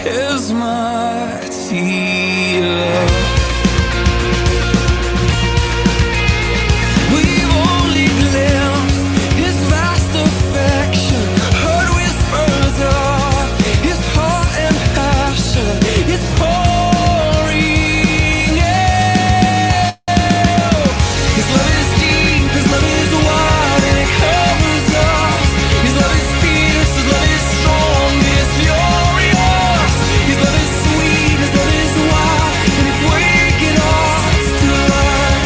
His mighty love. We've only glimpsed His vast affection, heard whispers of His heart and passion. It's pouring out. His love is deep, His love is wide, and it covers us. His love is fierce, His love is strong, it is furious. His love is sweet, His love is wild, and it's waking us to life.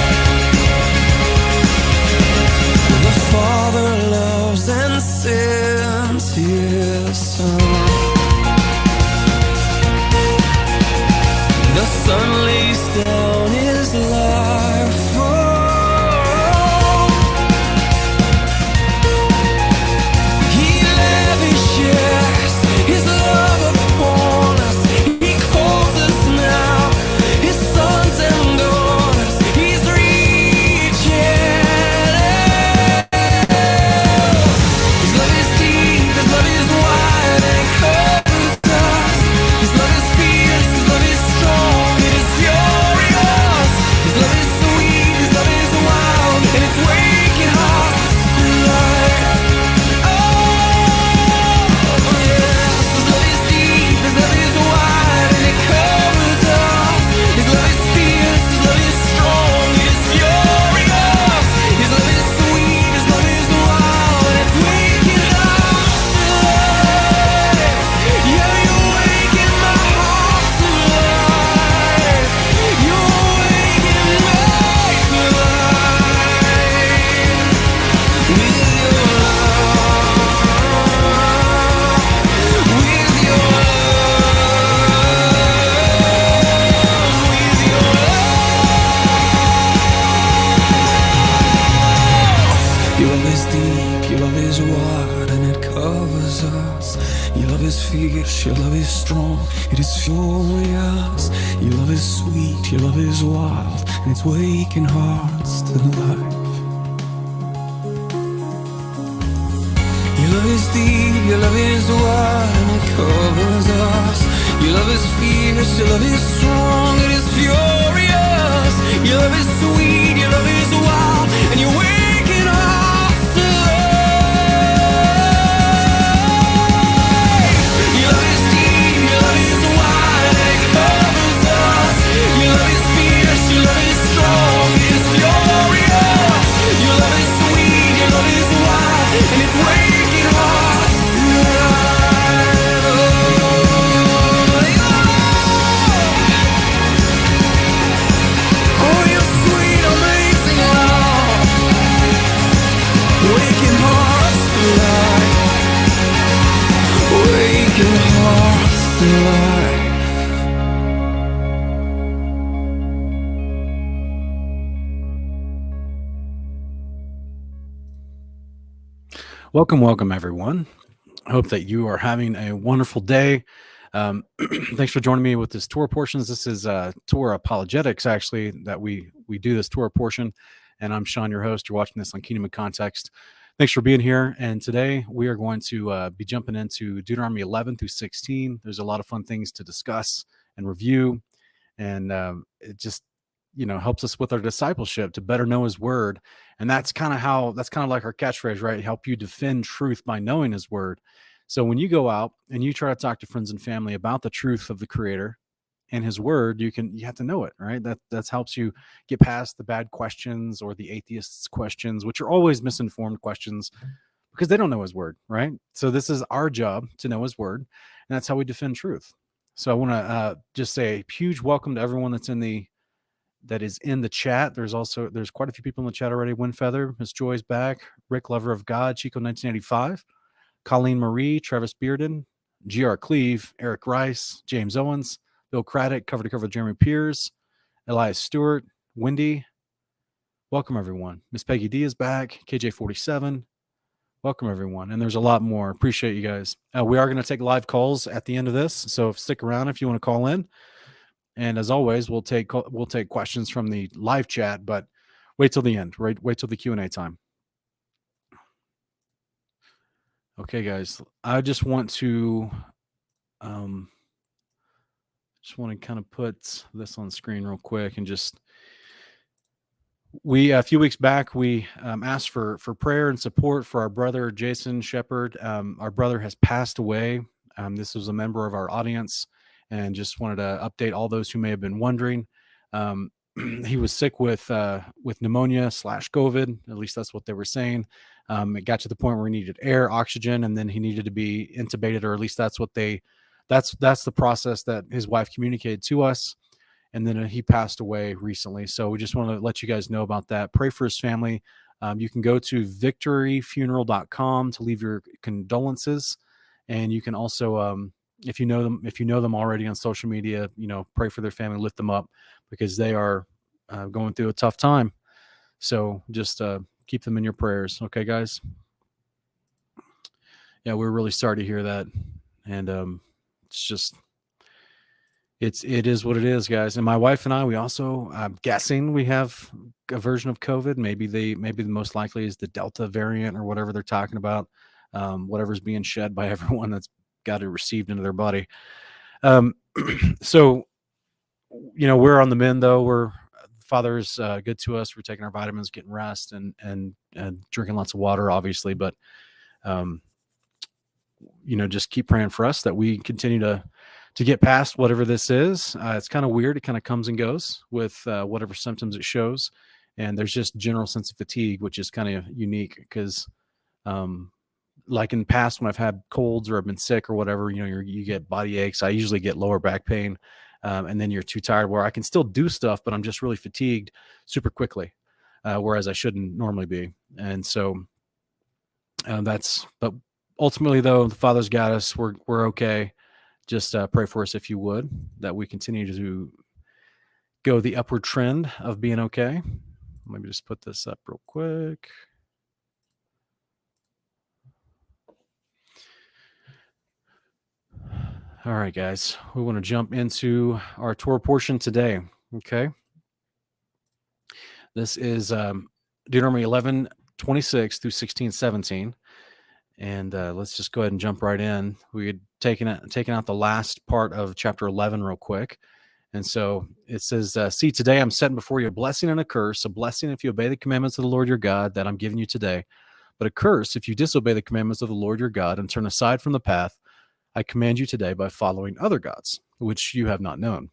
The Father loves and sends His Son. The Son lays down His life for all. He lavishes His love upon us. He calls us now His sons and daughters. He's reaching out. His love is deep, His love is wide, and it covers us. His love is fierce, His love is strong, it is furious. His love is sweet, His love is wild, and it's waking hearts to life. Oh, yes. His love is deep, His love is wide, and it covers us. His love is fierce, His love is strong, it is furious. His love is sweet, His love is wild, and it's waking hearts to life. Yeah, you're waking my heart to life. You're waking me to life with your love, with your love, with your love. Your love is deep, Your love is wide, and it covers us. Your love is fierce, Your love is strong, it is furious. Your love is sweet, Your love is wild, and it's waking hearts to life. Your love is deep, Your love is wide, and it covers us. Your love is fierce, Your love is strong, it is furious. Your love is sweet, Your love is wild, and you're waking hearts to life. Your love is deep, Your love is wide, and it covers us. Your love is fierce, Your love is strong, it is furious. Your love is sweet, Your love is wild, and it's waking hearts to life. Oh, your sweet, amazing love, waking hearts to life, waking hearts to life. Welcome, everyone. I hope that you are having a wonderful day. Thanks for joining me with this Torah Portions. This is Torah Apologetics, actually, that we do this Torah portion. And I'm Sean, your host. You're watching this on Kingdom of Context. Thanks for being here. And today we are going to be jumping into Deuteronomy 11 through 16. There's a lot of fun things to discuss and review. And it just, helps us with our discipleship to better know His word. And that's kind of like our catchphrase, right? Help you defend truth by knowing His word. So when you go out and you try to talk to friends and family about the truth of the Creator and His word, you have to know it, right? That helps you get past the bad questions or the atheists' questions, which are always misinformed questions because they don't know His word, right? So this is our job to know His word, and that's how we defend truth. So I want to just say a huge welcome to everyone that is in the chat. There's quite a few people in the chat already. Windfeather, Miss Joy's back, Rick Lover of God, Chico 1985, Colleen Marie, Travis Bearden, G.R. Cleve, Eric Rice, James Owens, Bill Craddock, cover to cover Jeremy Pierce, Elias Stewart, Wendy. Welcome, everyone. Miss Peggy D is back, KJ47. Welcome, everyone. And there's a lot more. Appreciate you guys. We are going to take live calls at the end of this, so stick around if you want to call in. And as always, we'll take questions from the live chat, but wait till the end, right? Wait till the Q&A time. Okay, guys, I just want to Just want to kind of put this on screen real quick and just we a few weeks back we asked for prayer and support for our brother Jason Shepard. Our brother has passed away. This was a member of our audience, and just wanted to update all those who may have been wondering. He was sick with pneumonia / COVID. At least that's what they were saying. It got to the point where he needed air, oxygen, and then he needed to be intubated, or at least that's what that's the process that his wife communicated to us. And then he passed away recently. So we just want to let you guys know about that. Pray for his family. You can go to victoryfuneral.com to leave your condolences. And you can also, if you know them already on social media, pray for their family, lift them up, because they are going through a tough time. So just keep them in your prayers. Okay, guys? Yeah, we're really sorry to hear that. And it's just... It is what it is, guys. And my wife and I, we also, I'm guessing we have a version of COVID. Maybe the most likely is the Delta variant or whatever they're talking about. Whatever's being shed by everyone that's got it received into their body. So, we're on the mend though. Father's good to us. We're taking our vitamins, getting rest, and drinking lots of water, obviously. But, just keep praying for us that we continue to get past whatever this is. It's kind of weird. It kind of comes and goes with whatever symptoms it shows. And there's just general sense of fatigue, which is kind of unique because like in the past when I've had colds or I've been sick or whatever, you get body aches. I usually get lower back pain. And then you're too tired where I can still do stuff, but I'm just really fatigued super quickly, whereas I shouldn't normally be. And so but ultimately though, the Father's got us. We're okay. Just pray for us if you would, that we continue to go the upward trend of being okay. Let me just put this up real quick. All right, guys, we want to jump into our Torah portion today. Okay. This is Deuteronomy 11:26 through 16:17. And let's just go ahead and jump right in. We had taken out the last part of chapter 11 real quick. And so it says, see, today I'm setting before you a blessing and a curse, a blessing if you obey the commandments of the Lord your God that I'm giving you today, but a curse if you disobey the commandments of the Lord your God and turn aside from the path I command you today by following other gods, which you have not known.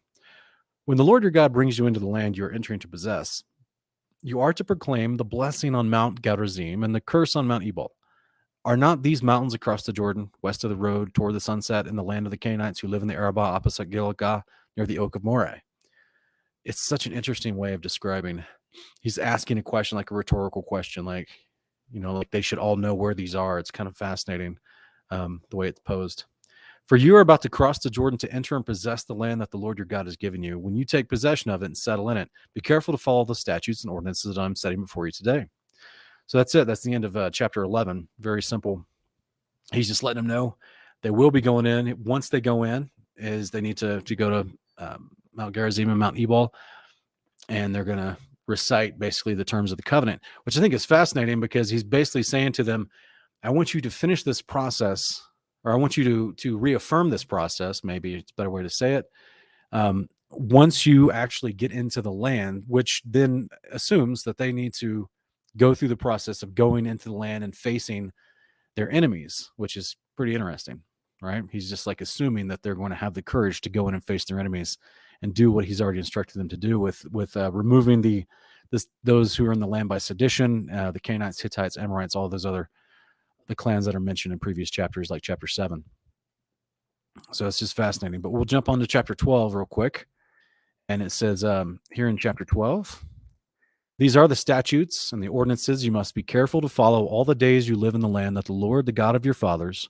When the Lord your God brings you into the land you are entering to possess, you are to proclaim the blessing on Mount Gerizim and the curse on Mount Ebal. Are not these mountains across the Jordan, west of the road toward the sunset, in the land of the Canaanites who live in the Arabah opposite Gilgal, near the oak of Moreh? It's such an interesting way of describing. He's asking a question, like a rhetorical question, like they should all know where these are. It's kind of fascinating the way it's posed. For you are about to cross the Jordan to enter and possess the land that the Lord your God has given you. When you take possession of it and settle in it, be careful to follow the statutes and ordinances that I'm setting before you today. So that's it. That's the end of chapter 11. Very simple. He's just letting them know they will be going in. Once they go in, is they need to go to Mount Gerizim and Mount Ebal, and they're going to recite basically the terms of the covenant, which I think is fascinating because he's basically saying to them, I want you to finish this process, or I want you to reaffirm this process. Maybe it's a better way to say it. Once you actually get into the land, which then assumes that they need to go through the process of going into the land and facing their enemies, which is pretty interesting, right? He's just like assuming that they're going to have the courage to go in and face their enemies and do what he's already instructed them to do with removing those who are in the land by sedition, the Canaanites, Hittites, Amorites, all those the clans that are mentioned in previous chapters, like chapter 7. So it's just fascinating. But we'll jump on to chapter 12 real quick. And it says here in chapter 12, these are the statutes and the ordinances you must be careful to follow all the days you live in the land that the Lord, the God of your fathers,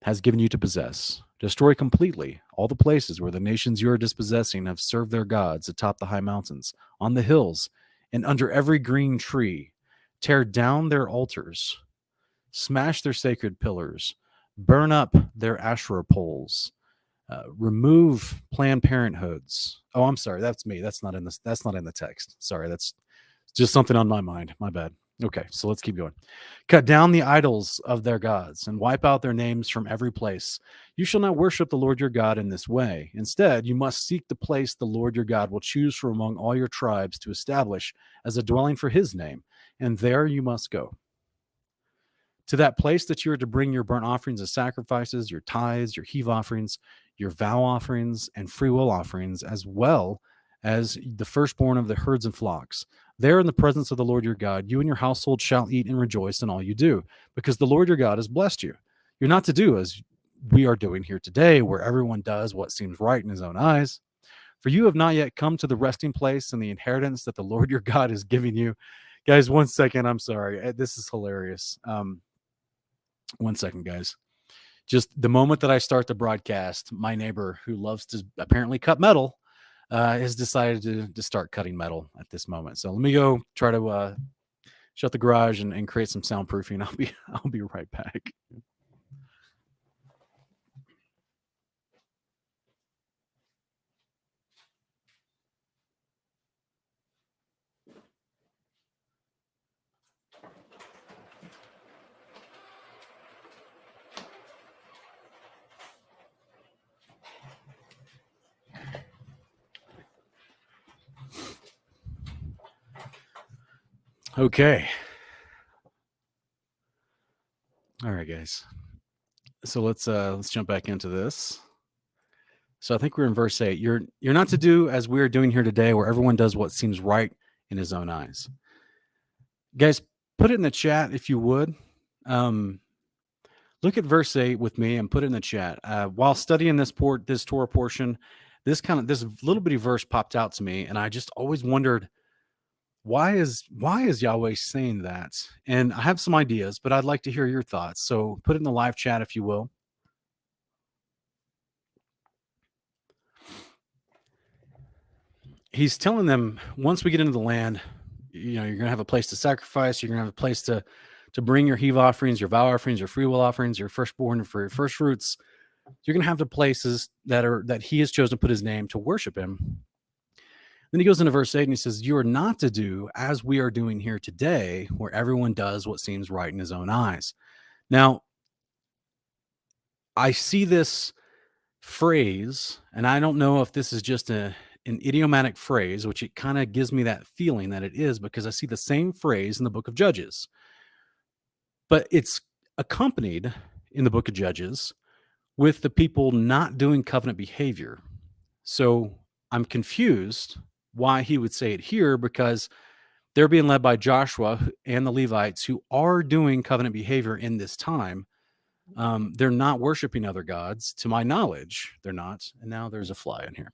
has given you to possess. Destroy completely all the places where the nations you are dispossessing have served their gods atop the high mountains, on the hills, and under every green tree. Tear down their altars, smash their sacred pillars, burn up their Asherah poles, remove Planned Parenthoods. Oh, I'm sorry, that's me. That's not in the text. Sorry, that's just something on my mind. My bad. Okay, so let's keep going. Cut down the idols of their gods and wipe out their names from every place. You shall not worship the Lord your God in this way. Instead, you must seek the place the Lord your God will choose from among all your tribes to establish as a dwelling for his name, and there you must go. To that place that you are to bring your burnt offerings and sacrifices, your tithes, your heave offerings, your vow offerings, and free will offerings, as well as the firstborn of the herds and flocks. There in the presence of the Lord your God, you and your household shall eat and rejoice in all you do, because the Lord your God has blessed you. You're not to do as we are doing here today, where everyone does what seems right in his own eyes. For you have not yet come to the resting place and the inheritance that the Lord your God is giving you. Guys, 1 second. I'm sorry. This is hilarious. 1 second, guys. Just the moment that I start the broadcast, my neighbor, who loves to apparently cut metal, has decided to start cutting metal at this moment. So let me go try to shut the garage and create some soundproofing. I'll be right back. Okay. All right, guys. So let's jump back into this. So I think we're in verse 8. You're not to do as we're doing here today, where everyone does what seems right in his own eyes. Guys, put it in the chat if you would. Look at verse 8 with me and put it in the chat. While studying this Torah portion, this little bitty verse popped out to me, and I just always wondered, why is Yahweh saying that? And I have some ideas, but I'd like to hear your thoughts. So put it in the live chat if you will. He's telling them, once we get into the land, you're going to have a place to sacrifice. You're going to have a place to bring your heave offerings, your vow offerings, your free will offerings, your firstborn for your first fruits. You're going to have the places that he has chosen to put his name to worship him. Then he goes into verse 8 and he says, you are not to do as we are doing here today, where everyone does what seems right in his own eyes. Now, I see this phrase, and I don't know if this is just an idiomatic phrase, which it kind of gives me that feeling that it is, because I see the same phrase in the book of Judges. But it's accompanied in the book of Judges with the people not doing covenant behavior. So I'm confused why he would say it here, because they're being led by Joshua and the Levites, who are doing covenant behavior in this time. They're not worshiping other gods, to my knowledge. They're not. And now there's a fly in here.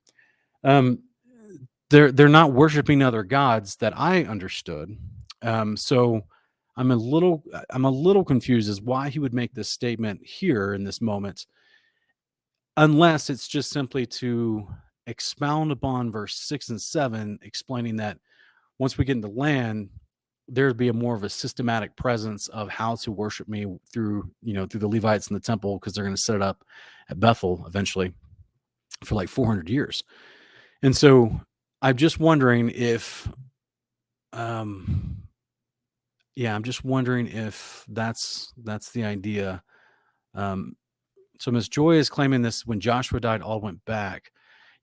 They're not worshiping other gods that I understood. So I'm a little confused as why he would make this statement here in this moment, unless it's just simply to expound upon verse 6 and 7, explaining that once we get into land, there'd be a more of a systematic presence of how to worship me through the Levites in the temple, because they're going to set it up at Bethel eventually for like 400 years. And so I'm just wondering if, I'm just wondering if that's the idea. So Miss Joy is claiming this: when Joshua died, all went back.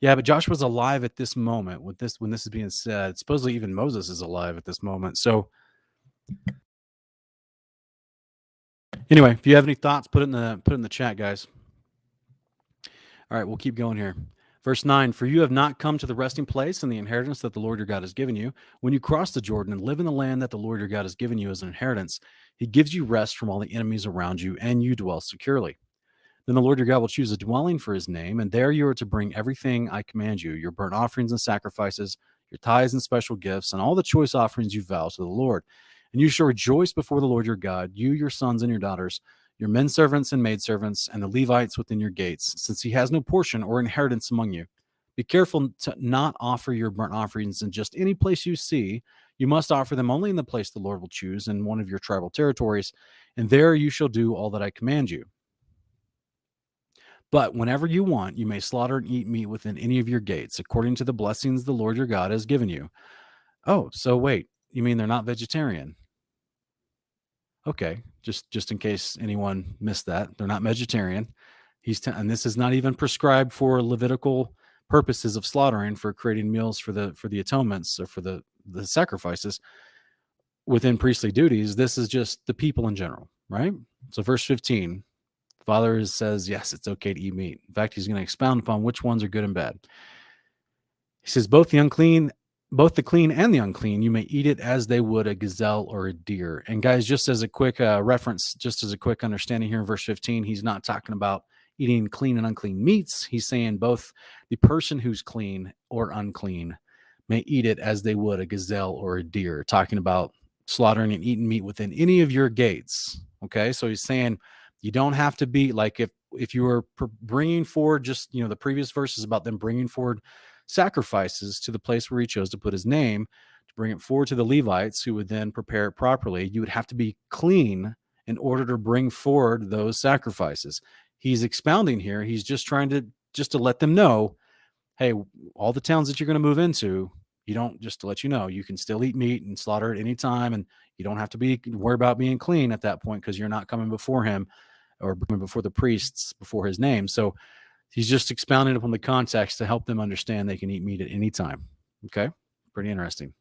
Yeah, but Joshua's alive at this moment when this is being said. Supposedly even Moses is alive at this moment. So anyway, if you have any thoughts, put it in the chat, guys. All right, we'll keep going here. Verse 9, for you have not come to the resting place and the inheritance that the Lord your God has given you. When you cross the Jordan and live in the land that the Lord your God has given you as an inheritance, he gives you rest from all the enemies around you, and you dwell securely. Then the Lord your God will choose a dwelling for his name, and there you are to bring everything I command you, your burnt offerings and sacrifices, your tithes and special gifts, and all the choice offerings you vow to the Lord. And you shall rejoice before the Lord your God, you, your sons and your daughters, your men servants and maidservants, and the Levites within your gates, since he has no portion or inheritance among you. Be careful to not offer your burnt offerings in just any place you see. You must offer them only in the place the Lord will choose, in one of your tribal territories, and there you shall do all that I command you. But whenever you want, you may slaughter and eat meat within any of your gates, according to the blessings the Lord your God has given you. Oh, so wait, you mean they're not vegetarian? Okay, just in case anyone missed that, they're not vegetarian. And this is not even prescribed for Levitical purposes of slaughtering, for creating meals for the atonements, or for the sacrifices within priestly duties. This is just the people in general, right? So verse 15, Father says, yes, it's okay to eat meat. In fact, he's going to expound upon which ones are good and bad. He says, both the clean and the unclean, you may eat it as they would a gazelle or a deer. And guys, just as a quick reference, just as a quick understanding here in verse 15, he's not talking about eating clean and unclean meats. He's saying both the person who's clean or unclean may eat it as they would a gazelle or a deer, talking about slaughtering and eating meat within any of your gates. Okay, so he's saying you don't have to be like, if you were bringing forward, just the previous verses about them bringing forward sacrifices to the place where he chose to put his name, to bring it forward to the Levites, who would then prepare it properly. You would have to be clean in order to bring forward those sacrifices. He's expounding here. He's just trying to let them know, hey, all the towns that you're going to move into, you don't, just to let you know, you can still eat meat and slaughter at any time, and you don't have to worry about being clean at that point, because you're not coming before him or before the priests before his name. So he's just expounding upon the context to help them understand they can eat meat at any time. Okay, pretty interesting.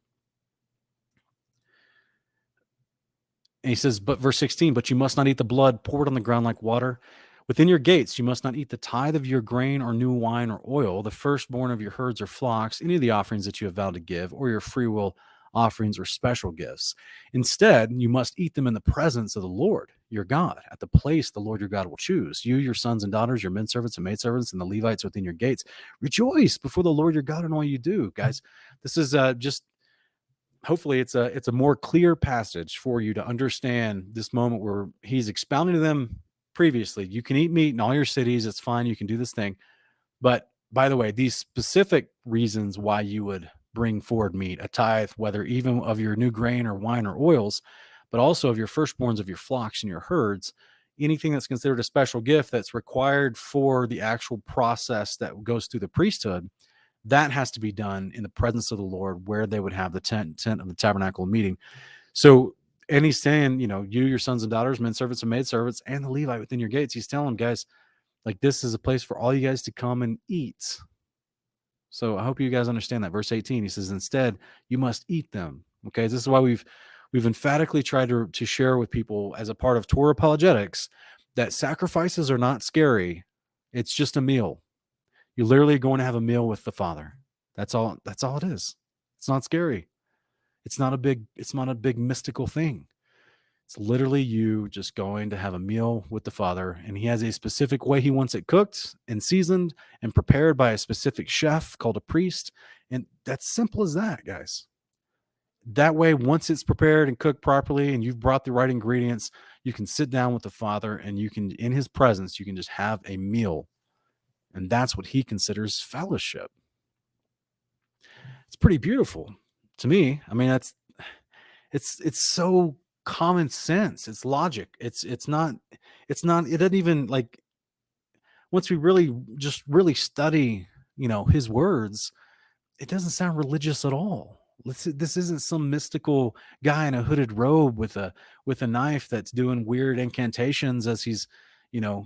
And he says, but verse 16, but you must not eat the blood poured on the ground like water. Within your gates, you must not eat the tithe of your grain or new wine or oil, the firstborn of your herds or flocks, any of the offerings that you have vowed to give, or your freewill offerings or special gifts. Instead, you must eat them in the presence of the Lord your God, at the place the Lord your God will choose. You, your sons and daughters, your men servants and maid servants, and the Levites within your gates. Rejoice before the Lord your God in all you do. Guys, this is just, hopefully it's a more clear passage for you to understand this moment where he's expounding to them previously. You can eat meat in all your cities. It's fine. You can do this thing. But by the way, these specific reasons why you would bring forward meat, a tithe, whether even of your new grain or wine or oils, but also of your firstborns of your flocks and your herds, anything that's considered a special gift that's required for the actual process that goes through the priesthood, that has to be done in the presence of the Lord, where they would have the tent of the tabernacle meeting. So, and he's saying, you, your sons and daughters, men servants and maid servants, and the Levite within your gates. He's telling them, guys, like, this is a place for all you guys to come and eat. So I hope you guys understand that. Verse 18, he says, instead, you must eat them. Okay, this is why we've emphatically tried to share with people, as a part of Torah apologetics, that sacrifices are not scary. It's just a meal. You're literally going to have a meal with the Father. That's all it is. It's not scary. It's not a big mystical thing. It's literally you just going to have a meal with the Father, and he has a specific way he wants it cooked and seasoned and prepared by a specific chef called a priest. And that's simple as that, guys. That way, once it's prepared and cooked properly and you've brought the right ingredients, you can sit down with the Father, and you can, in his presence, you can just have a meal. And that's what he considers fellowship. It's pretty beautiful to me. I mean, it's so common sense. It's logic. It doesn't even, like, once we really study, his words, it doesn't sound religious at all. This isn't some mystical guy in a hooded robe with a knife that's doing weird incantations as he's,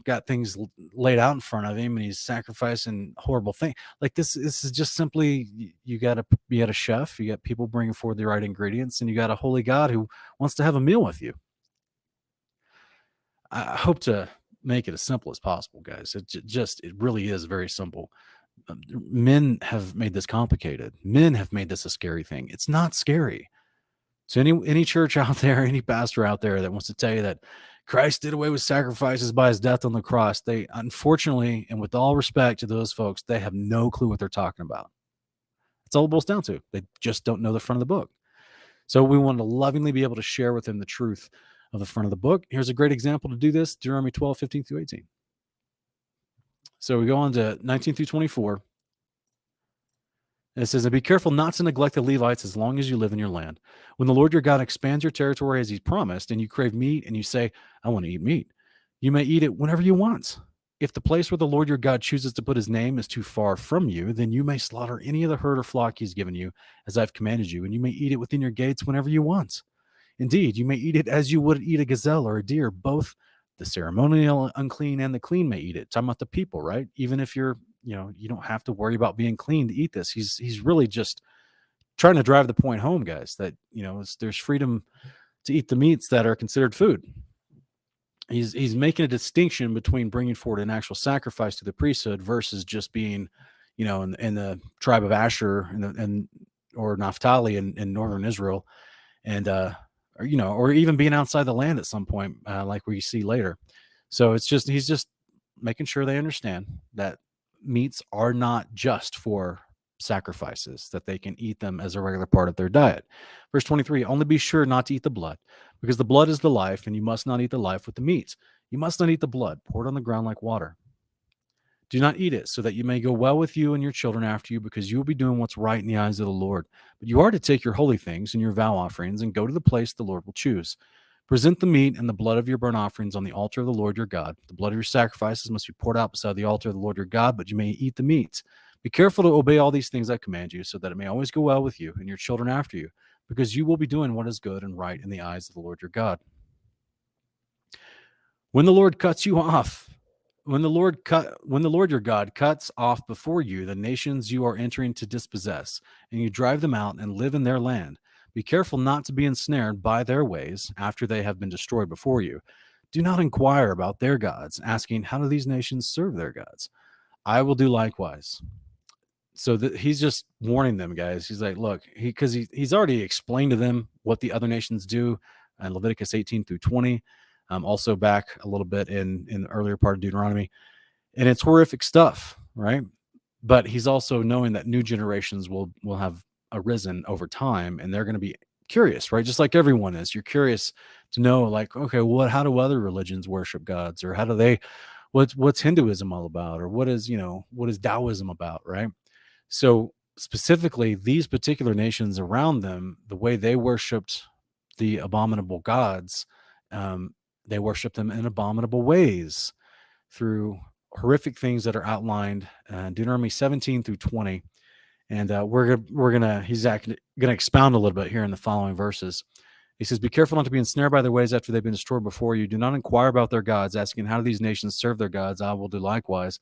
got things laid out in front of him, and he's sacrificing horrible things. Like, this is just simply, you got a chef, you got people bringing forward the right ingredients, and you got a holy God who wants to have a meal with you. I hope to make it as simple as possible, guys. It really is very simple. Men have made this complicated. Men have made this a scary thing. It's not scary. So any church out there, any pastor out there that wants to tell you that Christ did away with sacrifices by his death on the cross, they, unfortunately, and with all respect to those folks, they have no clue what they're talking about. That's all it boils down to. They just don't know the front of the book. So we want to lovingly be able to share with them the truth of the front of the book. Here's a great example to do this: Deuteronomy 12, 15 through 18. So we go on to 19 through 24. And it says, and be careful not to neglect the Levites as long as you live in your land. When the Lord your God expands your territory as he's promised, and you crave meat and you say, I want to eat meat, you may eat it whenever you want. If the place where the Lord your God chooses to put his name is too far from you, then you may slaughter any of the herd or flock he's given you, as I've commanded you, and you may eat it within your gates whenever you want. Indeed, you may eat it as you would eat a gazelle or a deer. Both the ceremonial unclean and the clean may eat it. Talking about the people, right? Even if you're, you don't have to worry about being clean to eat this. He's really just trying to drive the point home, guys, that, there's freedom to eat the meats that are considered food. He's making a distinction between bringing forward an actual sacrifice to the priesthood versus just being, in the tribe of Asher or Naphtali in northern Israel, and or even being outside the land at some point, like we see later. So he's just making sure they understand that meats are not just for sacrifices, that they can eat them as a regular part of their diet. Verse 23, only be sure not to eat the blood, because the blood is the life, and you must not eat the life with the meat. You must not eat the blood, poured on the ground like water. Do not eat it, so that you may go well with you and your children after you, because you will be doing what's right in the eyes of the Lord. But you are to take your holy things and your vow offerings and go to the place the Lord will choose. Present the meat and the blood of your burnt offerings on the altar of the Lord your God. The blood of your sacrifices must be poured out beside the altar of the Lord your God, but you may eat the meat. Be careful to obey all these things I command you, so that it may always go well with you and your children after you, because you will be doing what is good and right in the eyes of the Lord your God. When the Lord cuts you off, when the Lord your God cuts off before you the nations you are entering to dispossess, and you drive them out and live in their land, be careful not to be ensnared by their ways after they have been destroyed before you. Do not inquire about their gods, asking, how do these nations serve their gods? I will do likewise. So he's just warning them, guys. He's like, look, he's already explained to them what the other nations do in Leviticus 18 through 20. Also back a little bit in the earlier part of Deuteronomy, and it's horrific stuff, right? But he's also knowing that new generations will have arisen over time, and they're going to be curious, right? Just like everyone is. You're curious to know, like, okay, how do other religions worship gods, or how do they? What's Hinduism all about, or what is Taoism about, right? So specifically, these particular nations around them, the way they worshipped the abominable gods, they worship them in abominable ways through horrific things that are outlined in Deuteronomy 17 through 20. And he's gonna expound a little bit here in the following verses. He says, be careful not to be ensnared by their ways after they've been destroyed before you. Do not inquire about their gods, asking, how do these nations serve their gods? I will do likewise.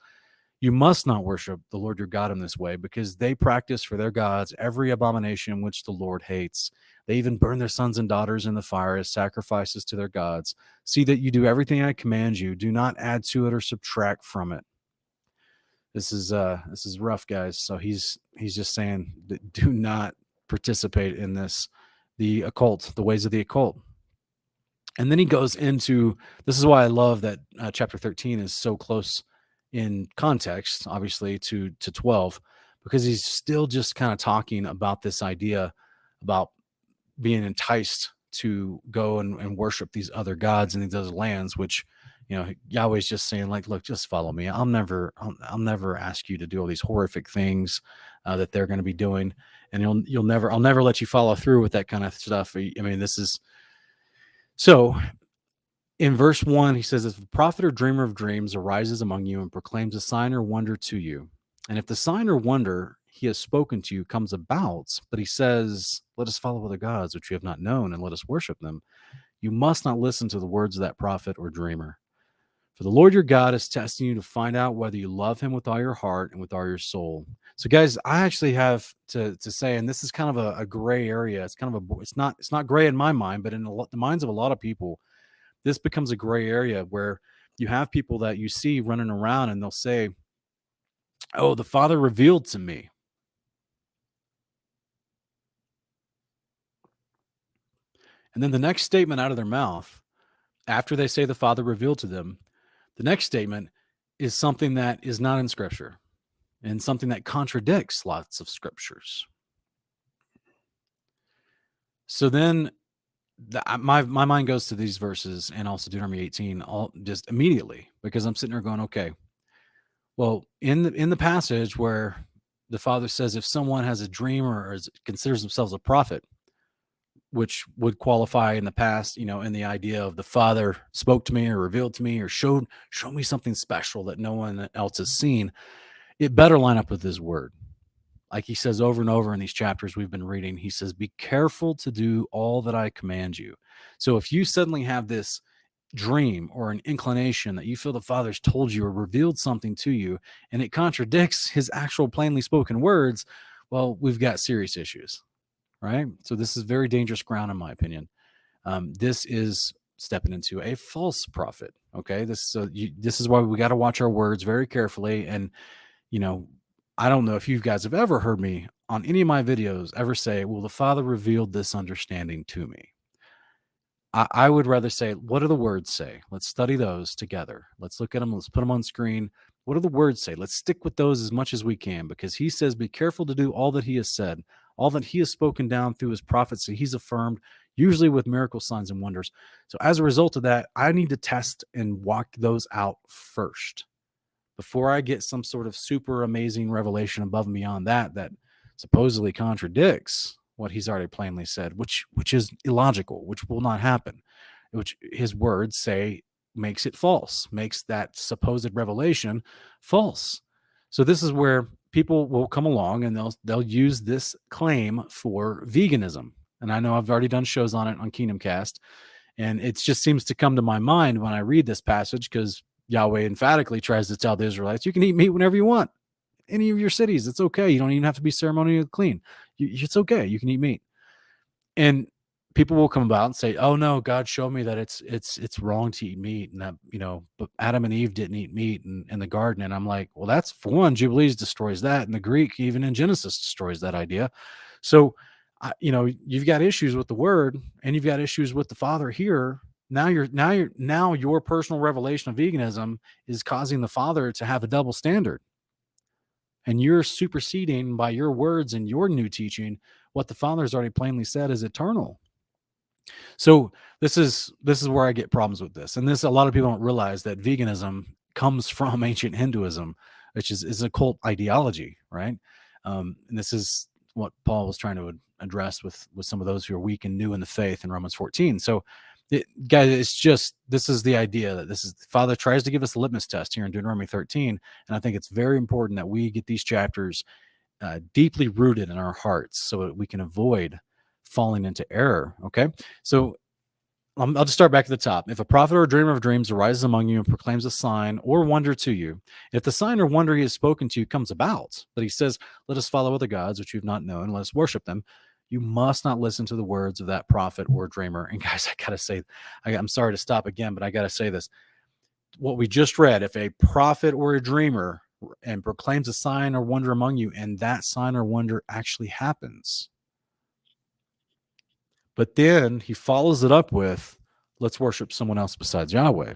You must not worship the Lord your God in this way, because they practice for their gods every abomination which the Lord hates. They even burn their sons and daughters in the fire as sacrifices to their gods. See that you do everything I command you. Do not add to it or subtract from it. This is rough, guys. So he's just saying that do not participate in this, the occult, the ways of the occult. And then he goes into, this is why I love that chapter 13 is so close in context, obviously, to 12, because he's still just kind of talking about this idea about being enticed to go and worship these other gods in these other lands, which, Yahweh's just saying, like, look, just follow me. I'll never ask you to do all these horrific things that they're going to be doing, and I'll never let you follow through with that kind of stuff. I mean, this is so. In verse 1, he says, if a prophet or dreamer of dreams arises among you and proclaims a sign or wonder to you, and if the sign or wonder he has spoken to you comes about, but he says, let us follow other gods which we have not known, and let us worship them, you must not listen to the words of that prophet or dreamer. For the Lord your God is testing you to find out whether you love him with all your heart and with all your soul. So, guys, I actually have to say, and this is kind of a gray area. It's kind of it's not gray in my mind, but in the minds of a lot of people, this becomes a gray area where you have people that you see running around and they'll say, oh, the Father revealed to me. And then the next statement out of their mouth, after they say the Father revealed to them, the next statement is something that is not in Scripture and something that contradicts lots of Scriptures. So then my mind goes to these verses and also Deuteronomy 18 all just immediately, because I'm sitting there going, okay, well, in the passage where the Father says if someone has a dream or considers themselves a prophet, which would qualify in the past, in the idea of the Father spoke to me or revealed to me or showed me something special that no one else has seen, it better line up with his word. Like he says over and over in these chapters we've been reading, he says, be careful to do all that I command you. So if you suddenly have this dream or an inclination that you feel the Father's told you or revealed something to you, and it contradicts his actual plainly spoken words, well, we've got serious issues, right? So this is very dangerous ground, in my opinion. This is stepping into a false prophet. Okay, this is why we got to watch our words very carefully. And you know, I don't know if you guys have ever heard me on any of my videos ever say, "Well, the Father revealed this understanding to me." I would rather say, what do the words say? Let's study those together. Let's look at them. Let's put them on screen. What do the words say? Let's stick with those as much as we can, because he says, be careful to do all that he has said, all that he has spoken down through his prophecy. He's affirmed, usually with miracle signs and wonders. So as a result of that, I need to test and walk those out first before I get some sort of super amazing revelation above and beyond that supposedly contradicts what he's already plainly said, which is illogical, which will not happen, which his words say makes it false, makes that supposed revelation false. So this is where people will come along and they'll use this claim for veganism. And I know I've already done shows on it on Kingdom Cast, and it just seems to come to my mind when I read this passage, because Yahweh emphatically tries to tell the Israelites, you can eat meat whenever you want. Any of your cities, it's okay. You don't even have to be ceremonially clean. It's okay. You can eat meat. And people will come about and say, oh no, God showed me that it's wrong to eat meat, and that, but Adam and Eve didn't eat meat in the garden. And I'm like, well, that's, for one, Jubilees destroys that, and the Greek even in Genesis destroys that idea. So you've got issues with the word, and you've got issues with the Father here. Now your personal revelation of veganism is causing the Father to have a double standard, and you're superseding by your words and your new teaching what the Father's already plainly said is eternal. So this is where I get problems with this. And a lot of people don't realize that veganism comes from ancient Hinduism, which is a cult ideology, right? And this is what Paul was trying to address with some of those who are weak and new in the faith in Romans 14. So guys, this is the idea that the Father tries to give us a litmus test here in Deuteronomy 13. And I think it's very important that we get these chapters deeply rooted in our hearts so that we can avoid falling into error. Okay. So I'll just start back at the top. If a prophet or a dreamer of dreams arises among you and proclaims a sign or wonder to you, if the sign or wonder he has spoken to you comes about, but he says, let us follow other gods which you've not known, let us worship them, you must not listen to the words of that prophet or dreamer. And guys, I got to say, I'm sorry to stop again, but I got to say this. What we just read, if a prophet or a dreamer and proclaims a sign or wonder among you, and that sign or wonder actually happens, but then he follows it up with, let's worship someone else besides Yahweh.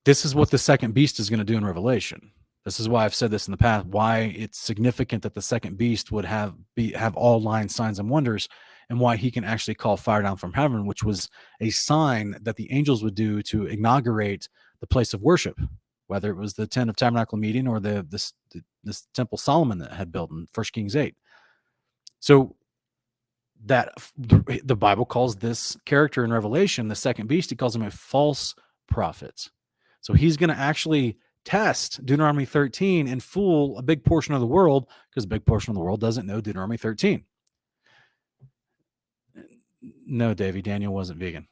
This is what the second beast is going to do in Revelation. This is why I've said this in the past, why it's significant that the second beast would have all lines, signs, and wonders, and why he can actually call fire down from heaven, which was a sign that the angels would do to inaugurate the place of worship, whether it was the tent of tabernacle meeting or this temple Solomon that had built in 1 Kings 8. So that the Bible calls this character in Revelation, the second beast, he calls him a false prophet. So he's going to actually test Deuteronomy 13 and fool a big portion of the world, because a big portion of the world doesn't know Deuteronomy 13. No, Davey, Daniel wasn't vegan.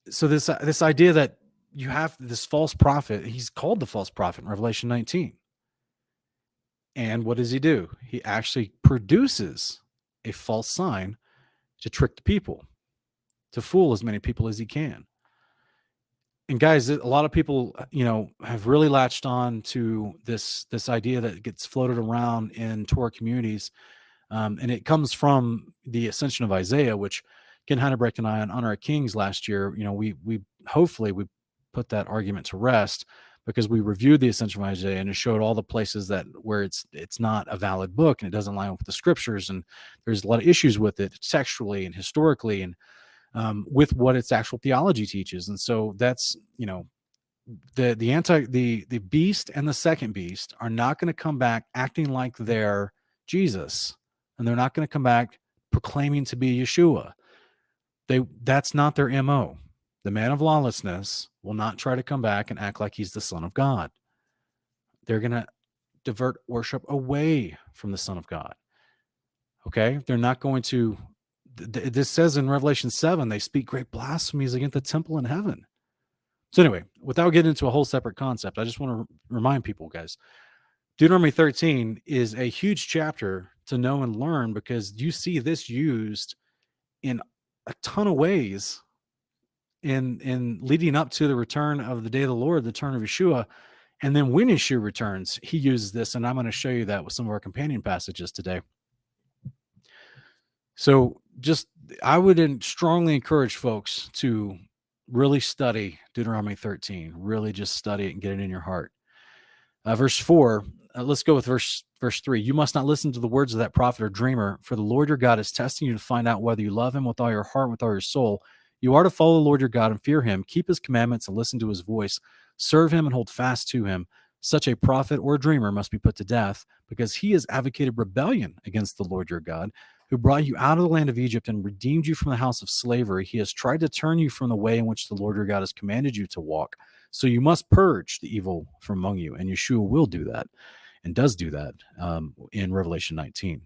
So this idea that you have this false prophet, he's called the false prophet in Revelation 19. And what does he do? He actually produces a false sign to trick the people, to fool as many people as he can. And guys, a lot of people, have really latched on to this idea that gets floated around in Torah communities. And it comes from the ascension of Isaiah, which Ken Heinebrecht and I on Honor of Kings last year, we hopefully we put that argument to rest, because we reviewed the ascension of Isaiah and it showed all the places where it's not a valid book and it doesn't line up with the scriptures, and there's a lot of issues with it textually and historically, and with what its actual theology teaches. And so that's the beast and the second beast are not going to come back acting like they're Jesus, and they're not going to come back proclaiming to be Yeshua. That's not their MO. The man of lawlessness will not try to come back and act like he's the Son of God. they're going to divert worship away from the Son of God. Okay? They're not going to, this says in Revelation 7, they speak great blasphemies against the temple in heaven. So anyway, without getting into a whole separate concept, I just want to remind people, guys, Deuteronomy 13 is a huge chapter to know and learn, because you see this used in a ton of ways in leading up to the return of the day of the Lord, the return of Yeshua. And then when Yeshua returns, he uses this, and I'm going to show you that with some of our companion passages today. So I would strongly encourage folks to really study Deuteronomy 13, really just study it and get it in your heart. Verse 4, let's go with verse 3. You must not listen to the words of that prophet or dreamer, for the Lord your God is testing you to find out whether you love him with all your heart, with all your soul. You are to follow the Lord your God and fear him, keep his commandments and listen to his voice, serve him and hold fast to him. Such a prophet or dreamer must be put to death, because he has advocated rebellion against the Lord your God, who brought you out of the land of Egypt and redeemed you from the house of slavery. He has tried to turn you from the way in which the Lord your God has commanded you to walk. So you must purge the evil from among you. And Yeshua will do that, and does do that in Revelation 19.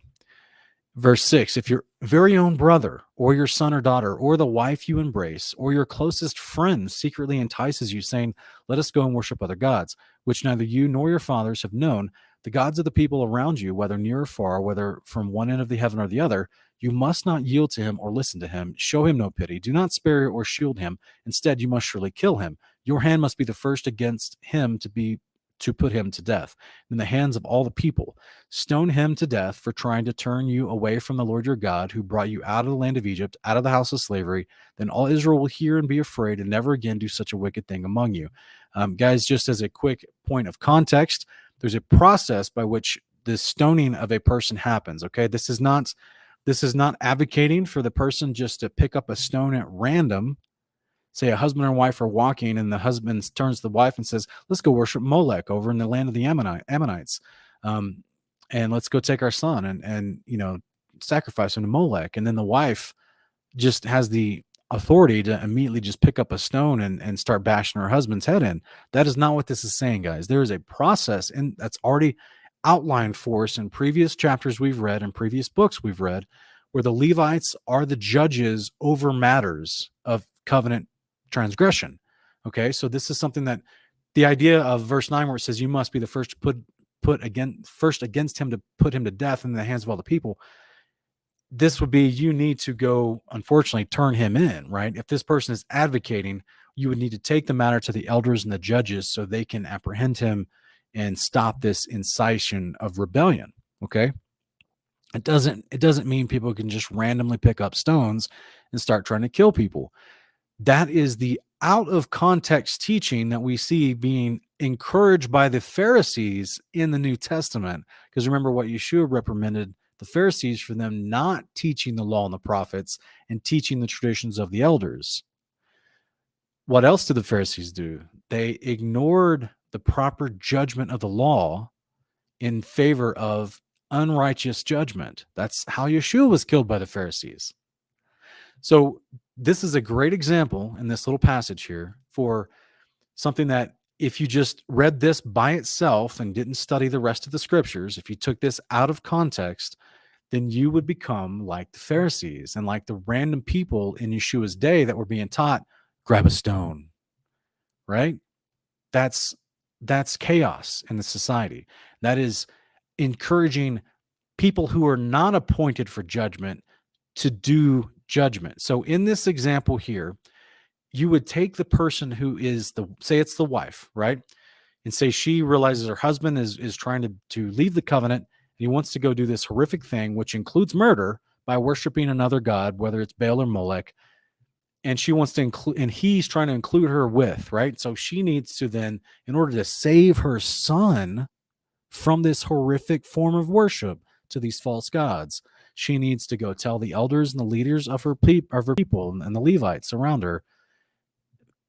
Verse 6, if your very own brother or your son or daughter or the wife you embrace or your closest friend secretly entices you, saying, let us go and worship other gods, which neither you nor your fathers have known, the gods of the people around you, whether near or far, whether from one end of the heaven or the other, you must not yield to him or listen to him. Show him no pity. Do not spare or shield him. Instead, you must surely kill him. Your hand must be the first against him to put him to death in the hands of all the people. Stone him to death for trying to turn you away from the Lord your God, who brought you out of the land of Egypt, out of the house of slavery. Then all Israel will hear and be afraid, and never again do such a wicked thing among you. Guys, just as a quick point of context, there's a process by which this stoning of a person happens. Okay, this is not advocating for the person just to pick up a stone at random. Say a husband and wife are walking, and the husband turns to the wife and says, let's go worship Molech over in the land of the Ammonites. And let's go take our son and sacrifice him to Molech. And then the wife just has the authority to immediately just pick up a stone and start bashing her husband's head in. That is not what this is saying, guys. There is a process, and that's already outlined for us in previous chapters we've read and previous books we've read, where the Levites are the judges over matters of covenant transgression. Okay, so this is something that the idea of verse 9, where it says you must be the first to first against him to put him to death in the hands of all the people. This would be, you need to go, unfortunately, turn him in, right? If this person is advocating, you would need to take the matter to the elders and the judges so they can apprehend him and stop this incitation of rebellion. Okay, it doesn't mean people can just randomly pick up stones and start trying to kill people. That is the out of context teaching that we see being encouraged by the Pharisees in the New Testament. Because remember what Yeshua reprimanded the Pharisees for them not teaching the law and the prophets and teaching the traditions of the elders. What else did the Pharisees do? They ignored the proper judgment of the law in favor of unrighteous judgment. That's how Yeshua was killed by the Pharisees. So this is a great example in this little passage here for something that, if you just read this by itself and didn't study the rest of the scriptures, if you took this out of context, then you would become like the Pharisees and like the random people in Yeshua's day that were being taught, grab a stone, right? That's chaos in the society. That is encouraging people who are not appointed for judgment to do judgment. So in this example here, you would take the person who is say it's the wife, right? And say she realizes her husband is trying to leave the covenant, and he wants to go do this horrific thing, which includes murder by worshiping another god, whether it's Baal or Molech. And she wants to include, and he's trying to include her with, right? So she needs to then, in order to save her son from this horrific form of worship to these false gods, she needs to go tell the elders and the leaders of her people and the Levites around her,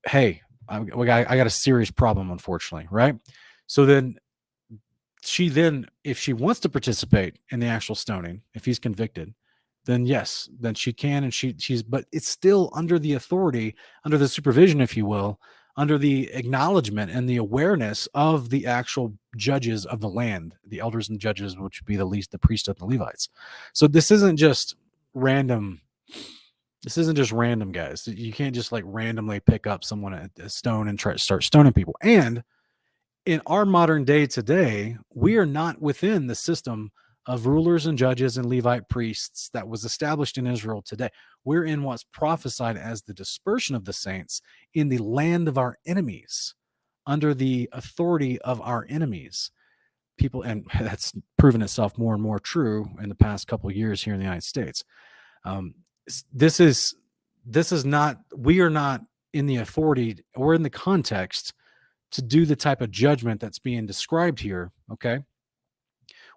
hey, I got a serious problem, unfortunately, right? So then if she wants to participate in the actual stoning, if he's convicted, then yes, then she can, and she's, but it's still under the authority, under the supervision, if you will, under the acknowledgement and the awareness of the actual judges of the land, the elders and judges, which would be the priesthood and the Levites. So this isn't just random. This isn't just random, guys. You can't just like randomly pick up someone at a stone and try to start stoning people. And in our modern day today, we are not within the system of rulers and judges and Levite priests that was established in Israel today. We're in what's prophesied as the dispersion of the saints in the land of our enemies, under the authority of our enemies. People, and that's proven itself more and more true in the past couple of years here in the United States. This is not, we are not in the authority or in the context to do the type of judgment that's being described here. Okay.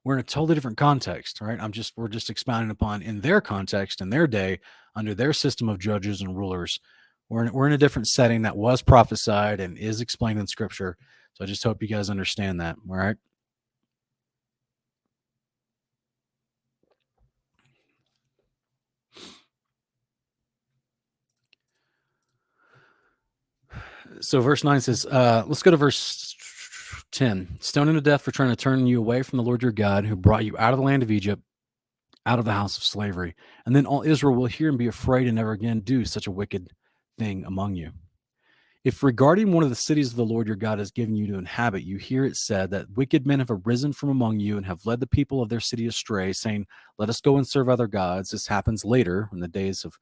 We're in a totally different context, right? We're just expounding upon in their context, in their day, under their system of judges and rulers. We're in a different setting that was prophesied and is explained in scripture. So I just hope you guys understand that. All right. So verse 9 says, let's go to verse 10. Stoned to death for trying to turn you away from the Lord your God, who brought you out of the land of Egypt, out of the house of slavery. And then all Israel will hear and be afraid and never again do such a wicked thing among you. If regarding one of the cities of the Lord your God has given you to inhabit, you hear it said that wicked men have arisen from among you and have led the people of their city astray, saying, let us go and serve other gods. This happens later in the days of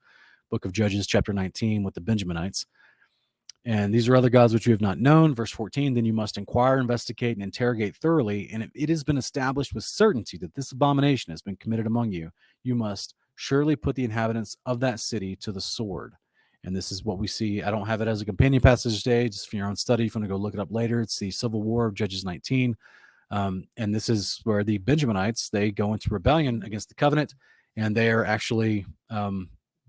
book of Judges, chapter 19, with the Benjaminites. And these are other gods which you have not known. Verse 14, then you must inquire, investigate, and interrogate thoroughly. And if it has been established with certainty that this abomination has been committed among you, you must surely put the inhabitants of that city to the sword. And this is what we see. I don't have it as a companion passage today, just for your own study. If you want to go look it up later, it's the Civil War of Judges 19. And this is where the Benjaminites, they go into rebellion against the covenant, and they are actually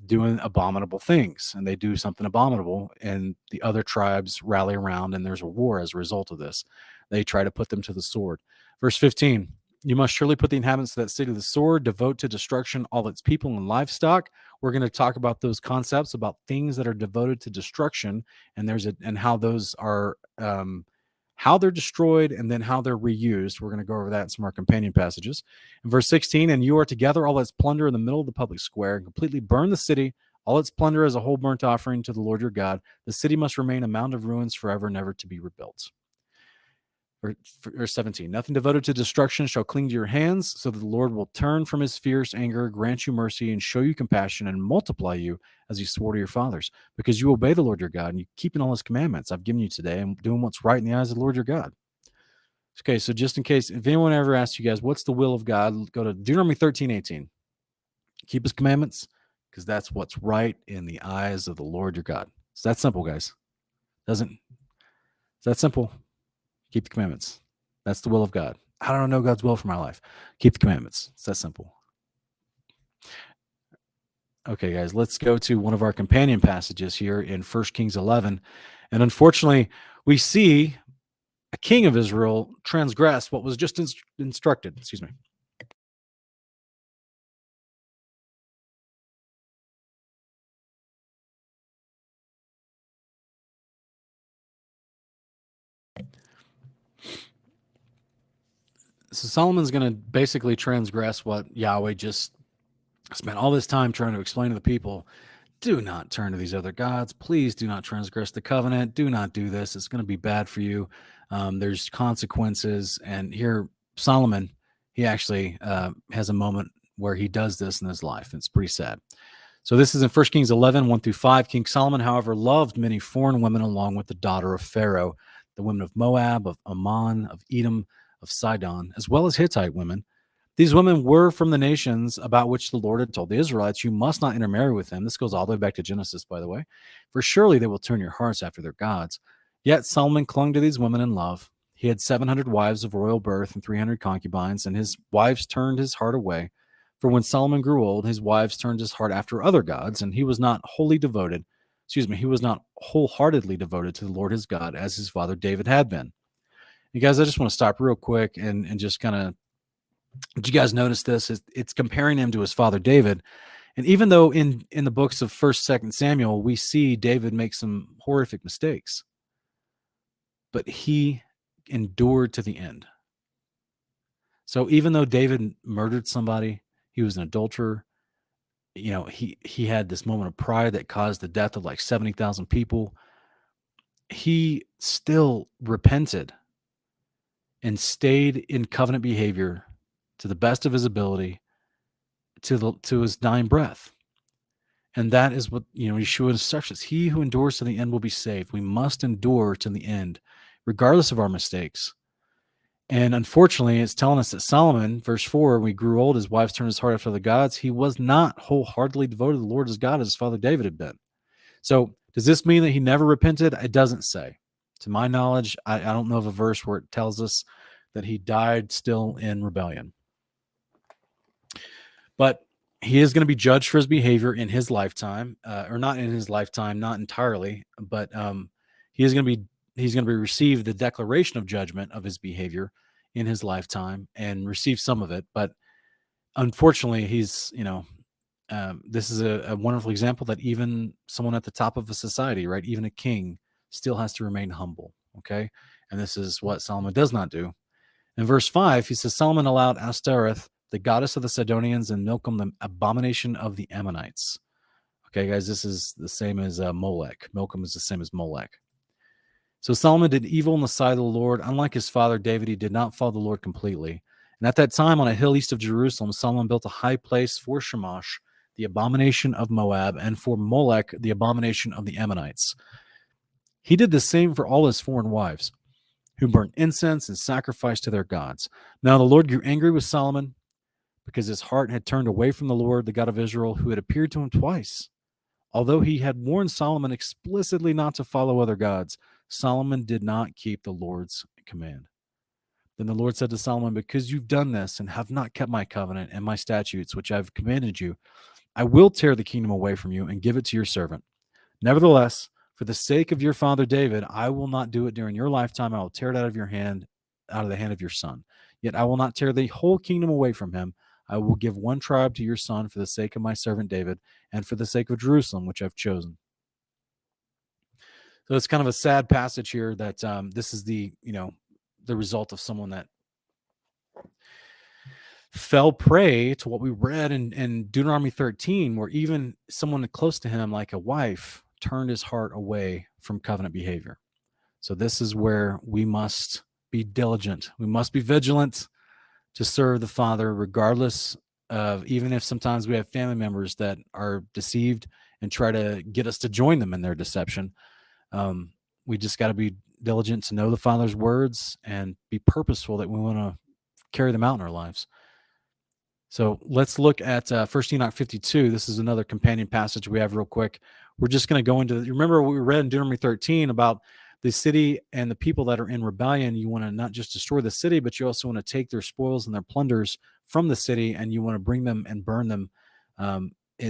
doing abominable things, and they do something abominable, and the other tribes rally around, and there's a war as a result of this. They try to put them to the sword. Verse 15, you must surely put the inhabitants of that city to the sword, devote to destruction all its people and livestock. We're going to talk about those concepts, about things that are devoted to destruction, and and how those are how they're destroyed and then how they're reused. We're going to go over that in some of our companion passages. In verse 16, and you are to gather all its plunder in the middle of the public square and completely burn the city, all its plunder as a whole burnt offering to the Lord your God. The city must remain a mound of ruins forever, never to be rebuilt. Verse 17, nothing devoted to destruction shall cling to your hands, so that the Lord will turn from his fierce anger, grant you mercy, and show you compassion, and multiply you as he swore to your fathers, because you obey the Lord your God, and you keep in all his commandments I've given you today, and doing what's right in the eyes of the Lord your God. Okay, so just in case, if anyone ever asks you guys, what's the will of God, go to Deuteronomy 13:18. Keep his commandments, because that's what's right in the eyes of the Lord your God. It's that simple, guys. It's that simple. Keep the commandments. That's the will of God. I don't know God's will for my life. Keep the commandments. It's that simple. Okay, guys, let's go to one of our companion passages here in 1 Kings 11. And unfortunately, we see a king of Israel transgress what was just instructed. Excuse me. So Solomon's going to basically transgress what Yahweh just spent all this time trying to explain to the people. Do not turn to these other gods. Please do not transgress the covenant. Do not do this. It's going to be bad for you. There's consequences. And here, Solomon, he actually has a moment where he does this in his life. It's pretty sad. So this is in 1 Kings 11, 1-5. King Solomon, however, loved many foreign women along with the daughter of Pharaoh, the women of Moab, of Ammon, of Edom, of Sidon, as well as Hittite women. These women were from the nations about which the Lord had told the Israelites, you must not intermarry with them. This goes all the way back to Genesis, by the way. For surely they will turn your hearts after their gods. Yet Solomon clung to these women in love. He had 700 wives of royal birth and 300 concubines, and his wives turned his heart away. For when Solomon grew old, his wives turned his heart after other gods, and he was not he was not wholeheartedly devoted to the Lord his God as his father David had been. You guys, I just want to stop real quick and just kind of, did you guys notice this? It's comparing him to his father David. And even though in the books of 1st, 2nd Samuel, we see David make some horrific mistakes, but he endured to the end. So even though David murdered somebody, he was an adulterer, he had this moment of pride that caused the death of like 70,000 people. He still repented and stayed in covenant behavior to the best of his ability to his dying breath. And that is what, Yeshua instructs us. He who endures to the end will be saved. We must endure to the end, regardless of our mistakes. And unfortunately, it's telling us that Solomon, verse 4, when he grew old, his wives turned his heart after the gods. He was not wholeheartedly devoted to the Lord as God as his father David had been. So does this mean that he never repented? It doesn't say. To my knowledge, I don't know of a verse where it tells us that he died still in rebellion. But he is going to be judged for his behavior in his lifetime, or not in his lifetime, not entirely, but he's going to be receive the declaration of judgment of his behavior in his lifetime and receive some of it. But unfortunately, he's, this is a wonderful example that even someone at the top of a society, right, even a king, still has to remain humble. Okay. And this is what Solomon does not do. In verse 5, he says, Solomon allowed Ashtoreth, the goddess of the Sidonians, and Milcom, the abomination of the Ammonites. Okay, guys, this is the same as Molech. Milcom is the same as Molech. So Solomon did evil in the sight of the Lord. Unlike his father David, he did not follow the Lord completely. And at that time, on a hill east of Jerusalem, Solomon built a high place for Shamash, the abomination of Moab, and for Molech, the abomination of the Ammonites. He did the same for all his foreign wives, who burned incense and sacrificed to their gods. Now the Lord grew angry with Solomon because his heart had turned away from the Lord, the God of Israel, who had appeared to him twice. Although he had warned Solomon explicitly not to follow other gods, Solomon did not keep the Lord's command. Then the Lord said to Solomon, because you've done this and have not kept my covenant and my statutes, which I've commanded you, I will tear the kingdom away from you and give it to your servant. Nevertheless, for the sake of your father David, I will not do it during your lifetime. I will tear it out of your hand, out of the hand of your son. Yet I will not tear the whole kingdom away from him. I will give one tribe to your son for the sake of my servant David and for the sake of Jerusalem, which I've chosen. So it's kind of a sad passage here that this is the result of someone that fell prey to what we read in Deuteronomy 13, where even someone close to him, like a wife, turned his heart away from covenant behavior. So this is where we must be diligent. We must be vigilant to serve the Father, regardless of, even if sometimes we have family members that are deceived and try to get us to join them in their deception. We just got to be diligent to know the Father's words and be purposeful that we want to carry them out in our lives. So let's look at 1 Enoch 52. This is another companion passage we have real quick. We're just going to go into, remember what we read in Deuteronomy 13 about the city and the people that are in rebellion. You want to not just destroy the city, but you also want to take their spoils and their plunders from the city, and you want to bring them and burn them,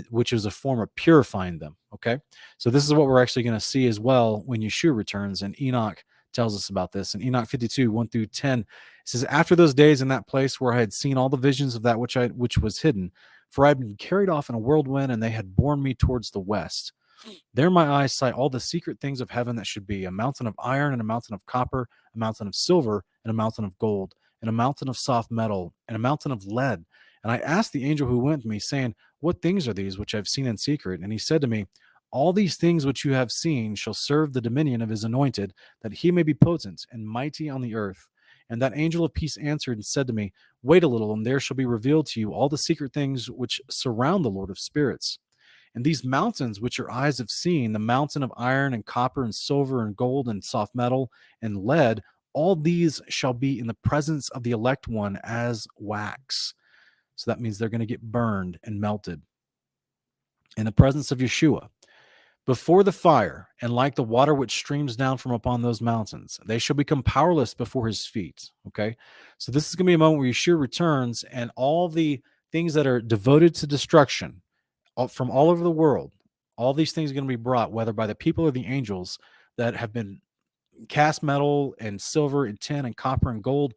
which is a form of purifying them. Okay. So this is what we're actually going to see as well when Yeshua returns, and Enoch tells us about this. In Enoch 52, 1-10, it says, after those days in that place where I had seen all the visions of that which was hidden, for I had been carried off in a whirlwind, and they had borne me towards the west. There my eyes sight all the secret things of heaven that should be, a mountain of iron and a mountain of copper, a mountain of silver and a mountain of gold, and a mountain of soft metal, and a mountain of lead. And I asked the angel who went with me, saying, what things are these which I have seen in secret? And he said to me, all these things which you have seen shall serve the dominion of his anointed, that he may be potent and mighty on the earth. And that angel of peace answered and said to me, wait a little, and there shall be revealed to you all the secret things which surround the Lord of spirits. And these mountains which your eyes have seen, the mountain of iron and copper and silver and gold and soft metal and lead, all these shall be in the presence of the elect one as wax. So that means they're going to get burned and melted in the presence of Yeshua before the fire, and like the water which streams down from upon those mountains, they shall become powerless before his feet. Okay. So this is going to be a moment where Yeshua returns, and all the things that are devoted to destruction from all over the world, all these things are going to be brought, whether by the people or the angels that have been cast metal and silver and tin and copper and gold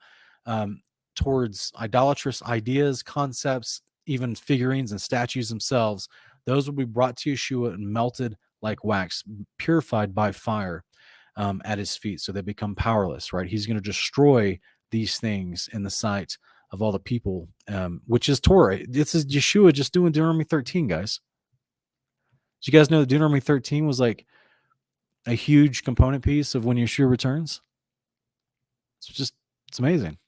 towards idolatrous ideas, concepts, even figurines and statues themselves. Those will be brought to Yeshua and melted like wax, purified by fire. at his feet, so they become powerless, right? He's going to destroy these things in the sight of all the people, which is Torah. This is Yeshua just doing Deuteronomy 13, guys. Did you guys know that Deuteronomy 13 was like a huge component piece of when Yeshua returns? It's amazing.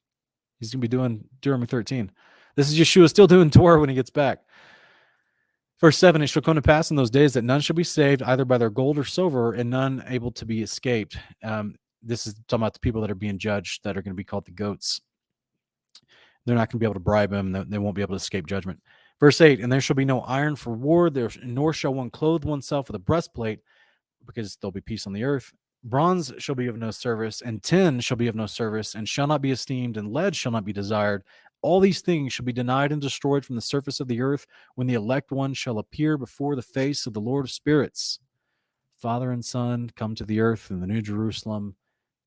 He's going to be doing Deuteronomy 13. This is Yeshua still doing Torah when he gets back. Verse 7, it shall come to pass in those days that none shall be saved either by their gold or silver, and none able to be escaped. This is talking about the people that are being judged, that are going to be called the goats. They're not going to be able to bribe them. They won't be able to escape judgment. Verse 8, and there shall be no iron for war, nor shall one clothe oneself with a breastplate, because there'll be peace on the earth. Bronze shall be of no service, and tin shall be of no service, and shall not be esteemed, and lead shall not be desired. All these things shall be denied and destroyed from the surface of the earth, when the elect one shall appear before the face of the Lord of spirits. Father and Son come to the earth in the New Jerusalem,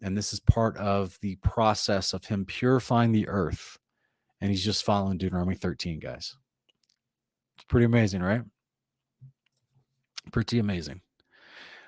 and this is part of the process of him purifying the earth. And he's just following Deuteronomy 13, guys. It's pretty amazing, right? Pretty amazing.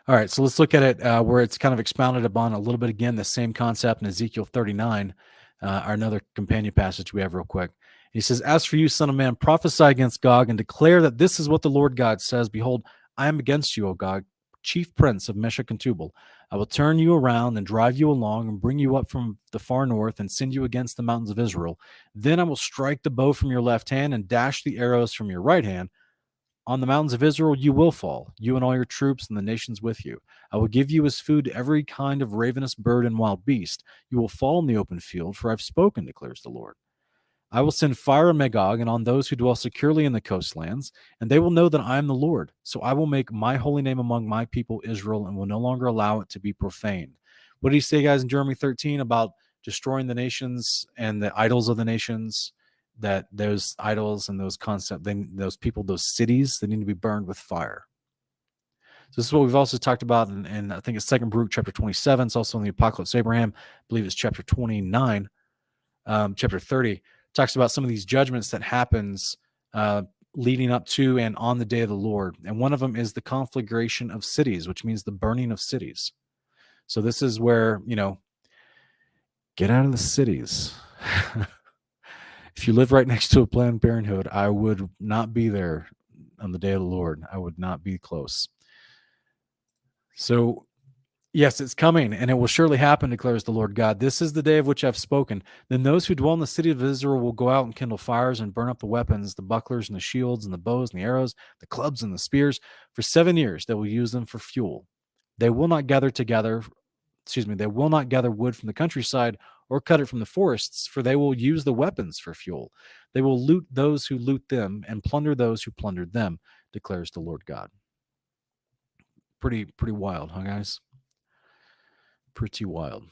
All right, so let's look at it where it's kind of expounded upon a little bit again, the same concept in Ezekiel 39, another companion passage we have real quick. He says, as for you, son of man, prophesy against Gog and declare that this is what the Lord God says. Behold, I am against you, O Gog, chief prince of Meshech and Tubal. I will turn you around and drive you along and bring you up from the far north and send you against the mountains of Israel. Then I will strike the bow from your left hand and dash the arrows from your right hand. On the mountains of Israel you will fall, you and all your troops and the nations with you. I will give you as food every kind of ravenous bird and wild beast. You will fall in the open field, for I have spoken, declares the Lord. I will send fire on Magog and on those who dwell securely in the coastlands, and they will know that I am the Lord. So I will make my holy name among my people Israel and will no longer allow it to be profaned. What did he say, guys, in Deuteronomy 13 about destroying the nations and the idols of the nations? That those idols and those concepts, those people, those cities, they need to be burned with fire. So this is what we've also talked about in I think it's 2 Baruch chapter 27. It's also in the Apocalypse of Abraham. I believe it's chapter 29, chapter 30. Talks about some of these judgments that happens leading up to and on the day of the Lord. And one of them is the conflagration of cities, which means the burning of cities. So this is where, get out of the cities. If you live right next to a Planned Parenthood, I would not be there on the day of the Lord. I would not be close. So, yes, it's coming, and it will surely happen, declares the Lord God. This is the day of which I've spoken. Then those who dwell in the city of Israel will go out and kindle fires and burn up the weapons, the bucklers and the shields and the bows and the arrows, the clubs and the spears. For 7 years they will use them for fuel. They will not gather wood from the countryside or cut it from the forests, for they will use the weapons for fuel. They will loot those who loot them and plunder those who plundered them, declares the Lord God. Pretty wild, huh, guys? Pretty wild.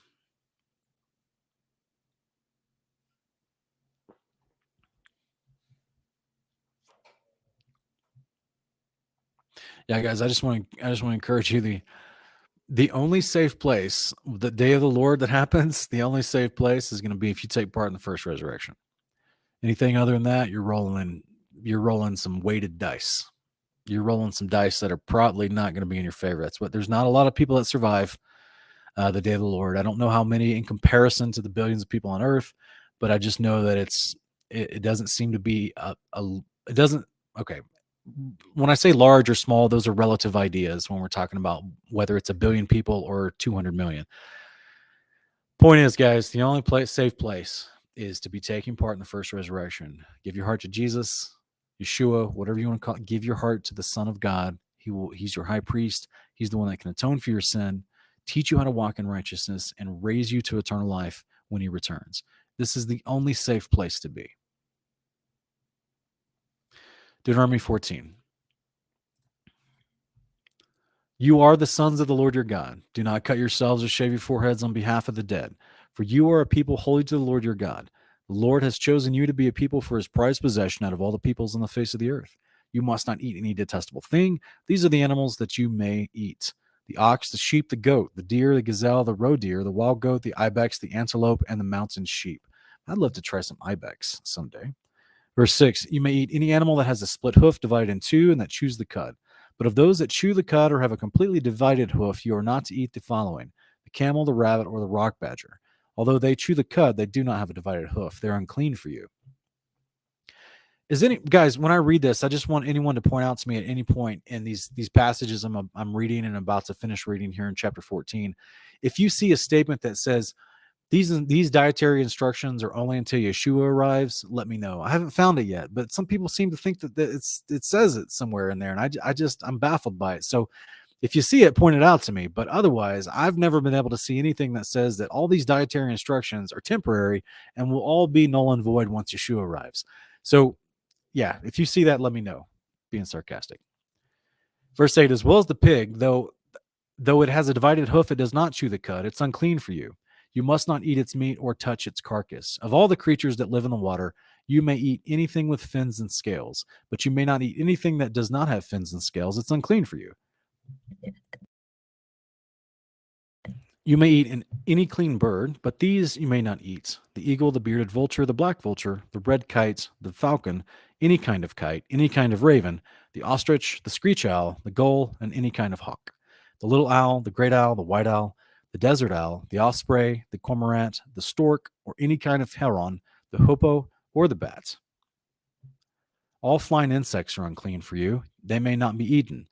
Yeah, guys, I just want to encourage you, the only safe place, the day of the Lord that happens, the only safe place is going to be if you take part in the first resurrection. Anything other than that, you're rolling some weighted dice. You're rolling some dice that are probably not going to be in your favor. But there's not a lot of people that survive the day of the Lord. I don't know how many in comparison to the billions of people on earth, but I just know that it doesn't seem to be okay. When I say large or small, those are relative ideas when we're talking about whether it's 1 billion people or 200 million. Point is, guys, the only safe place is to be taking part in the first resurrection. Give your heart to Jesus, Yeshua, whatever you want to call it. Give your heart to the Son of God. He's your high priest. He's the one that can atone for your sin, teach you how to walk in righteousness, and raise you to eternal life when he returns. This is the only safe place to be. Deuteronomy 14. You are the sons of the Lord your God. Do not cut yourselves or shave your foreheads on behalf of the dead, for you are a people holy to the Lord your God. The Lord has chosen you to be a people for his prized possession out of all the peoples on the face of the earth. You must not eat any detestable thing. These are the animals that you may eat: the ox, the sheep, the goat, the deer, the gazelle, the roe deer, the wild goat, the ibex, the antelope, and the mountain sheep. I'd love to try some ibex someday. Verse 6, you may eat any animal that has a split hoof divided in two and that chews the cud. But of those that chew the cud or have a completely divided hoof, you are not to eat the following: camel, the rabbit, or the rock badger. Although they chew the cud, they do not have a divided hoof. They're unclean for you. Guys, when I read this, I just want anyone to point out to me at any point in these passages I'm reading and about to finish reading here in chapter 14. If you see a statement that says these dietary instructions are only until Yeshua arrives, let me know. I haven't found it yet, but some people seem to think that it says it somewhere in there, and I'm baffled by it. So if you see it, point it out to me. But otherwise, I've never been able to see anything that says that all these dietary instructions are temporary and will all be null and void once Yeshua arrives. So yeah, if you see that, let me know. Being sarcastic. Verse 8, as well as the pig, though it has a divided hoof, it does not chew the cud. It's unclean for you. You must not eat its meat or touch its carcass. Of all the creatures that live in the water, you may eat anything with fins and scales, but you may not eat anything that does not have fins and scales. It's unclean for you. You may eat any clean bird, but these you may not eat: the eagle, the bearded vulture, the black vulture, the red kite, the falcon, any kind of kite, any kind of raven, the ostrich, the screech owl, the gull, and any kind of hawk, the little owl, the great owl, the white owl, the desert owl, the osprey, the cormorant, the stork, or any kind of heron, the hoopoe, or the bat. All flying insects are unclean for you. They may not be eaten.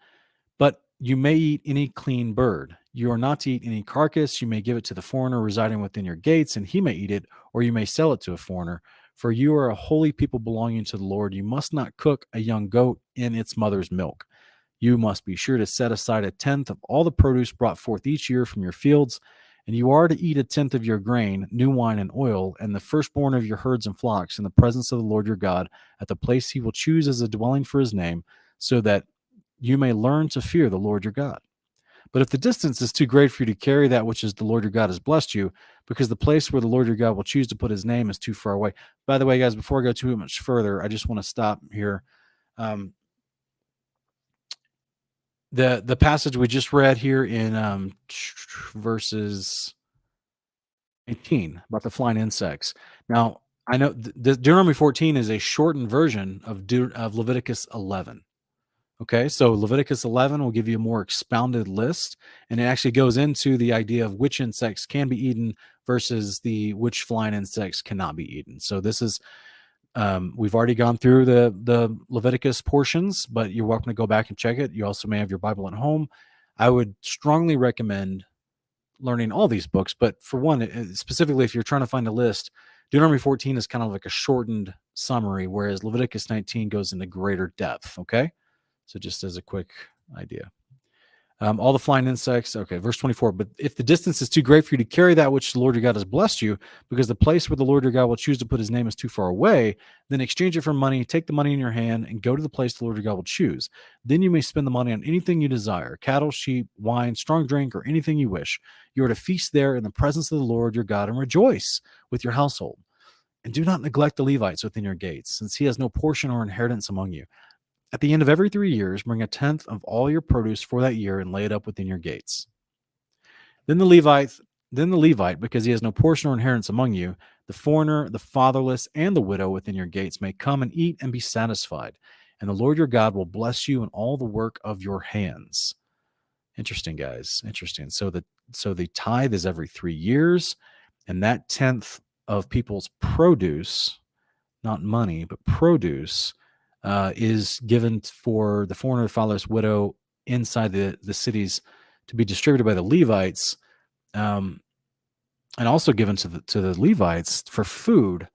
But you may eat any clean bird. You are not to eat any carcass. You may give it to the foreigner residing within your gates, and he may eat it, or you may sell it to a foreigner. For you are a holy people belonging to the Lord. You must not cook a young goat in its mother's milk. You must be sure to set aside a tenth of all the produce brought forth each year from your fields, and you are to eat a tenth of your grain, new wine, and oil, and the firstborn of your herds and flocks in the presence of the Lord your God at the place he will choose as a dwelling for his name, so that you may learn to fear the Lord your God. But if the distance is too great for you to carry that which is the Lord your God has blessed you, because the place where the Lord your God will choose to put his name is too far away. By the way, guys, before I go too much further, I just want to stop here. The passage we just read here in verses 18 about the flying insects. Now, I know Deuteronomy 14 is a shortened version of Leviticus 11. Okay, so Leviticus 11 will give you a more expounded list, and it actually goes into the idea of which insects can be eaten versus which flying insects cannot be eaten. So this is, we've already gone through the Leviticus portions, but you're welcome to go back and check it. You also may have your Bible at home. I would strongly recommend learning all these books, but for one, specifically if you're trying to find a list, Deuteronomy 14 is kind of like a shortened summary, whereas Leviticus 19 goes into greater depth. Okay. So just as a quick idea. All the flying insects. Okay, verse 24. But if the distance is too great for you to carry that which the Lord your God has blessed you, because the place where the Lord your God will choose to put his name is too far away, then exchange it for money, take the money in your hand, and go to the place the Lord your God will choose. Then you may spend the money on anything you desire: cattle, sheep, wine, strong drink, or anything you wish. You are to feast there in the presence of the Lord your God and rejoice with your household. And do not neglect the Levites within your gates, since he has no portion or inheritance among you. At the end of every 3 years, bring a tenth of all your produce for that year and lay it up within your gates. Then the Levite, because he has no portion or inheritance among you, the foreigner, the fatherless, and the widow within your gates may come and eat and be satisfied. And the Lord your God will bless you in all the work of your hands. Interesting, guys. Interesting. So the tithe is every 3 years, and that tenth of people's produce, not money, but produce, is given for the foreigner, the fatherless, widow inside the cities to be distributed by the Levites, and also given to the Levites for food.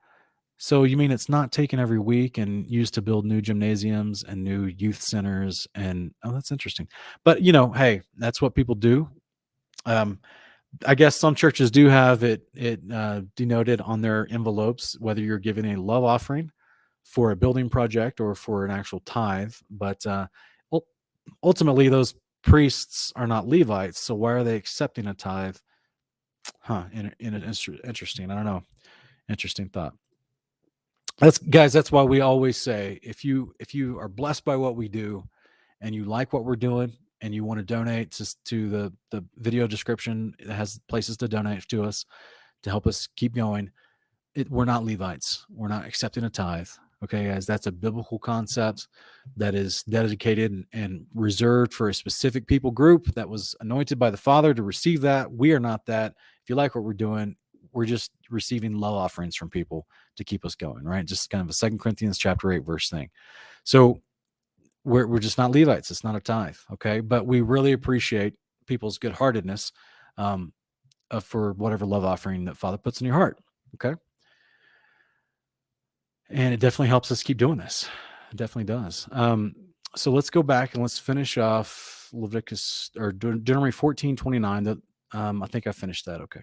So you mean it's not taken every week and used to build new gymnasiums and new youth centers? And that's interesting. But hey, that's what people do. I guess some churches do have it denoted on their envelopes whether you're giving a love offering for a building project or for an actual tithe. But ultimately, those priests are not Levites, so why are they accepting a tithe? Interesting. I don't know. Interesting thought. That's why we always say, if you are blessed by what we do and you like what we're doing and you want to donate to the video description, it has places to donate to us to help us keep going. We're not Levites. We're not accepting a tithe. Okay, guys, that's a biblical concept that is dedicated and reserved for a specific people group that was anointed by the Father to receive that. We are not that. If you like what we're doing, we're just receiving love offerings from people to keep us going, right? Just kind of a 2 Corinthians chapter 8 verse thing. So we're just not Levites. It's not a tithe, okay? But we really appreciate people's good heartedness for whatever love offering that Father puts in your heart, okay? And it definitely helps us keep doing this. It definitely does. So let's go back and let's finish off Leviticus or Deuteronomy 14:29. That I think I finished that. Okay.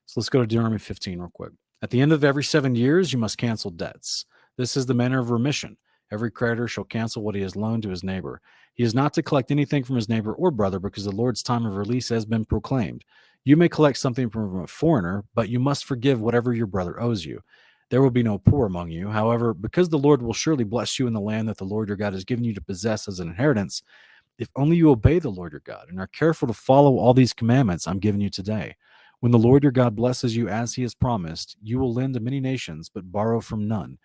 So let's go to Deuteronomy 15 real quick. At the end of every 7 years, you must cancel debts. This is the manner of remission. Every creditor shall cancel what he has loaned to his neighbor. He is not to collect anything from his neighbor or brother because the Lord's time of release has been proclaimed. You may collect something from a foreigner, but you must forgive whatever your brother owes you. There will be no poor among you. However, because the Lord will surely bless you in the land that the Lord your God has given you to possess as an inheritance, if only you obey the Lord your God and are careful to follow all these commandments I'm giving you today. When the Lord your God blesses you as he has promised, you will lend to many nations, but borrow from none.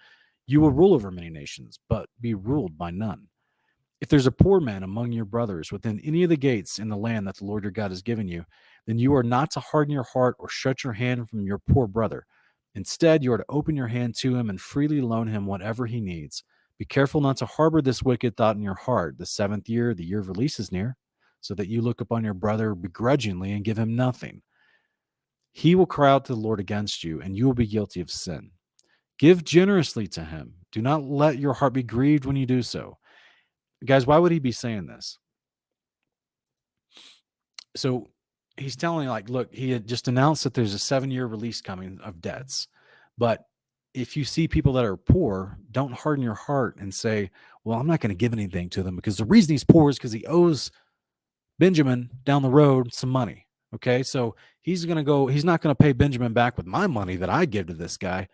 You will rule over many nations, but be ruled by none. If there's a poor man among your brothers within any of the gates in the land that the Lord your God has given you, then you are not to harden your heart or shut your hand from your poor brother. Instead, you are to open your hand to him and freely loan him whatever he needs. Be careful not to harbor this wicked thought in your heart. The 7th year, the year of release is near, so that you look upon your brother begrudgingly and give him nothing. He will cry out to the Lord against you, and you will be guilty of sin. Give generously to him. Do not let your heart be grieved when you do so. Guys, why would he be saying this? So he's telling you, like, look, he had just announced that there's a 7-year release coming of debts. But if you see people that are poor, don't harden your heart and say, well, I'm not going to give anything to them because the reason he's poor is because he owes Benjamin down the road some money. Okay. So he's not going to pay Benjamin back with my money that I give to this guy.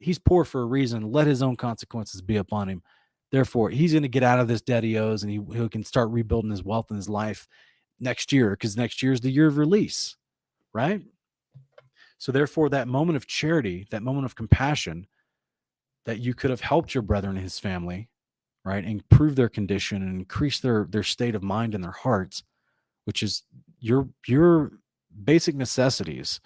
He's poor for a reason. Let his own consequences be upon him. Therefore, he's going to get out of this debt he owes, and he can start rebuilding his wealth in his life next year, because next year is the year of release, right? So therefore, that moment of charity, that moment of compassion that you could have helped your brother and his family, right, improve their condition and increase their state of mind and their hearts, which is your basic necessities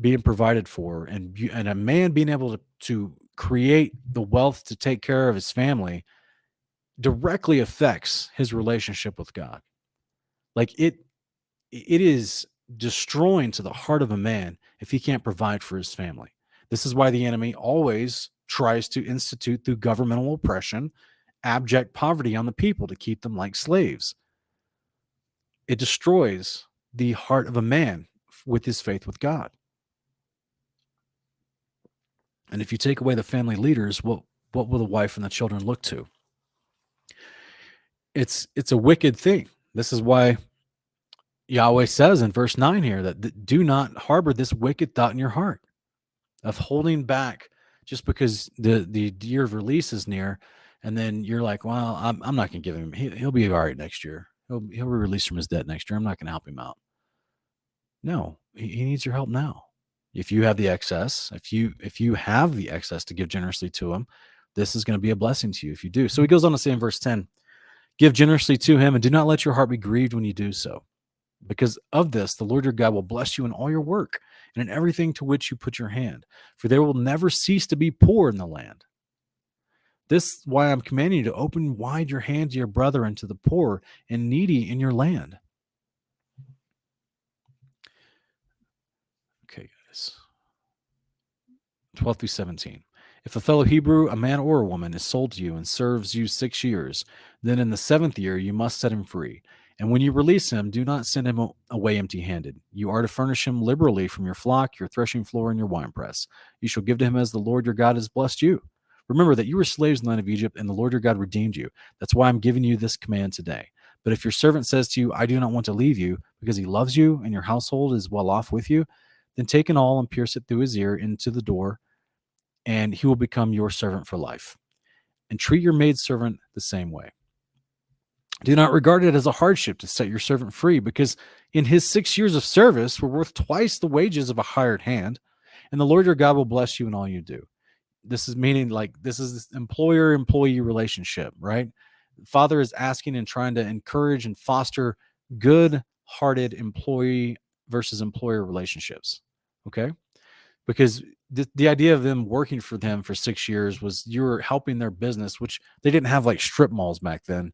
being provided for, and a man being able to create the wealth to take care of his family directly affects his relationship with God. Like it is destroying to the heart of a man if he can't provide for his family. This is why the enemy always tries to institute through governmental oppression abject poverty on the people to keep them like slaves. It destroys the heart of a man with his faith with God. And if you take away the family leaders, what will the wife and the children look to? It's a wicked thing. This is why Yahweh says in verse 9 here that do not harbor this wicked thought in your heart of holding back just because the year of release is near, and then you're like, well, I'm not going to give him. He'll be all right next year. He'll be released from his debt next year. I'm not going to help him out. No, he needs your help now. If you have the excess, if you have the excess to give generously to him, this is going to be a blessing to you if you do. So he goes on to say in verse 10, give generously to him and do not let your heart be grieved when you do so. Because of this, the Lord your God will bless you in all your work and in everything to which you put your hand, for there will never cease to be poor in the land. This is why I'm commanding you to open wide your hand to your brother and to the poor and needy in your land. Okay, guys. 12 through 17. If a fellow Hebrew, a man or a woman, is sold to you and serves you 6 years, then in the 7th year you must set him free. And when you release him, do not send him away empty-handed. You are to furnish him liberally from your flock, your threshing floor, and your winepress. You shall give to him as the Lord your God has blessed you. Remember that you were slaves in the land of Egypt, and the Lord your God redeemed you. That's why I'm giving you this command today. But if your servant says to you, I do not want to leave you, because he loves you and your household is well off with you, then take an awl and pierce it through his ear into the door, and he will become your servant for life. And treat your maidservant the same way. Do not regard it as a hardship to set your servant free, because in his 6 years of service were worth twice the wages of a hired hand, and the Lord your God will bless you in all you do. This is meaning like this is this employer-employee relationship, right? Father is asking and trying to encourage and foster good-hearted employee versus employer relationships. Okay, because the idea of them working for them for 6 years was you were helping their business, which they didn't have like strip malls back then.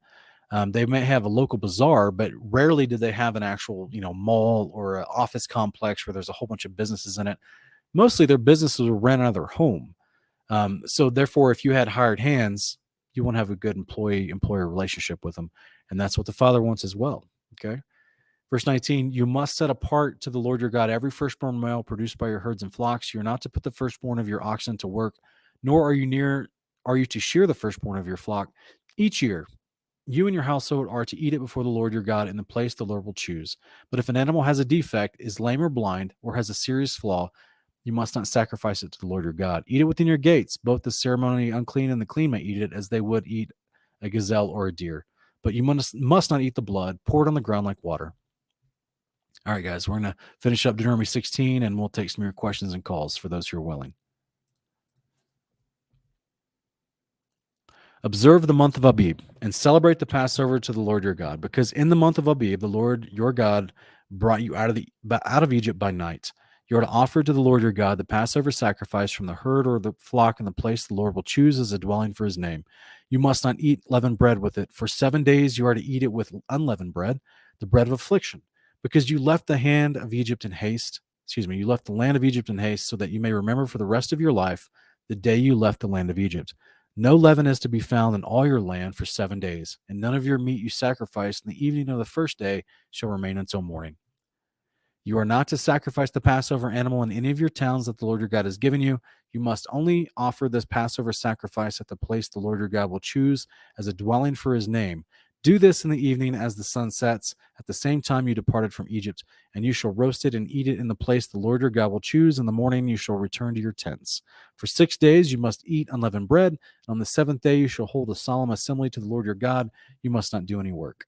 They may have a local bazaar, but rarely did they have an actual, mall or an office complex where there's a whole bunch of businesses in it. Mostly their businesses were ran out of their home. So therefore, if you had hired hands, you won't have a good employee-employer relationship with them. And that's what the Father wants as well. Okay. Verse 19, you must set apart to the Lord your God every firstborn male produced by your herds and flocks. You're not to put the firstborn of your oxen to work, nor are you to shear the firstborn of your flock. Each year, you and your household are to eat it before the Lord your God in the place the Lord will choose. But if an animal has a defect, is lame or blind, or has a serious flaw, you must not sacrifice it to the Lord your God. Eat it within your gates. Both the ceremonially unclean and the clean may eat it as they would eat a gazelle or a deer. But you must not eat the blood. Pour it on the ground like water. All right, guys, we're going to finish up Deuteronomy 16, and we'll take some of your questions and calls for those who are willing. Observe the month of Abib and celebrate the Passover to the Lord your God, because in the month of Abib, the Lord your God brought you out of Egypt by night. You are to offer to the Lord your God the Passover sacrifice from the herd or the flock in the place the Lord will choose as a dwelling for his name. You must not eat leavened bread with it. For 7 days you are to eat it with unleavened bread, the bread of affliction, because you left the hand of Egypt in haste. You left the land of Egypt in haste, so that you may remember for the rest of your life the day you left the land of Egypt. No leaven is to be found in all your land for 7 days, and none of your meat you sacrifice in the evening of the first day shall remain until morning. You are not to sacrifice the Passover animal in any of your towns that the Lord your God has given you. You must only offer this Passover sacrifice at the place the Lord your God will choose as a dwelling for his name. Do this in the evening as the sun sets, at the same time you departed from Egypt, and you shall roast it and eat it in the place the Lord your God will choose. In the morning you shall return to your tents. For 6 days you must eat unleavened bread, and on the 7th day you shall hold a solemn assembly to the Lord your God. You must not do any work.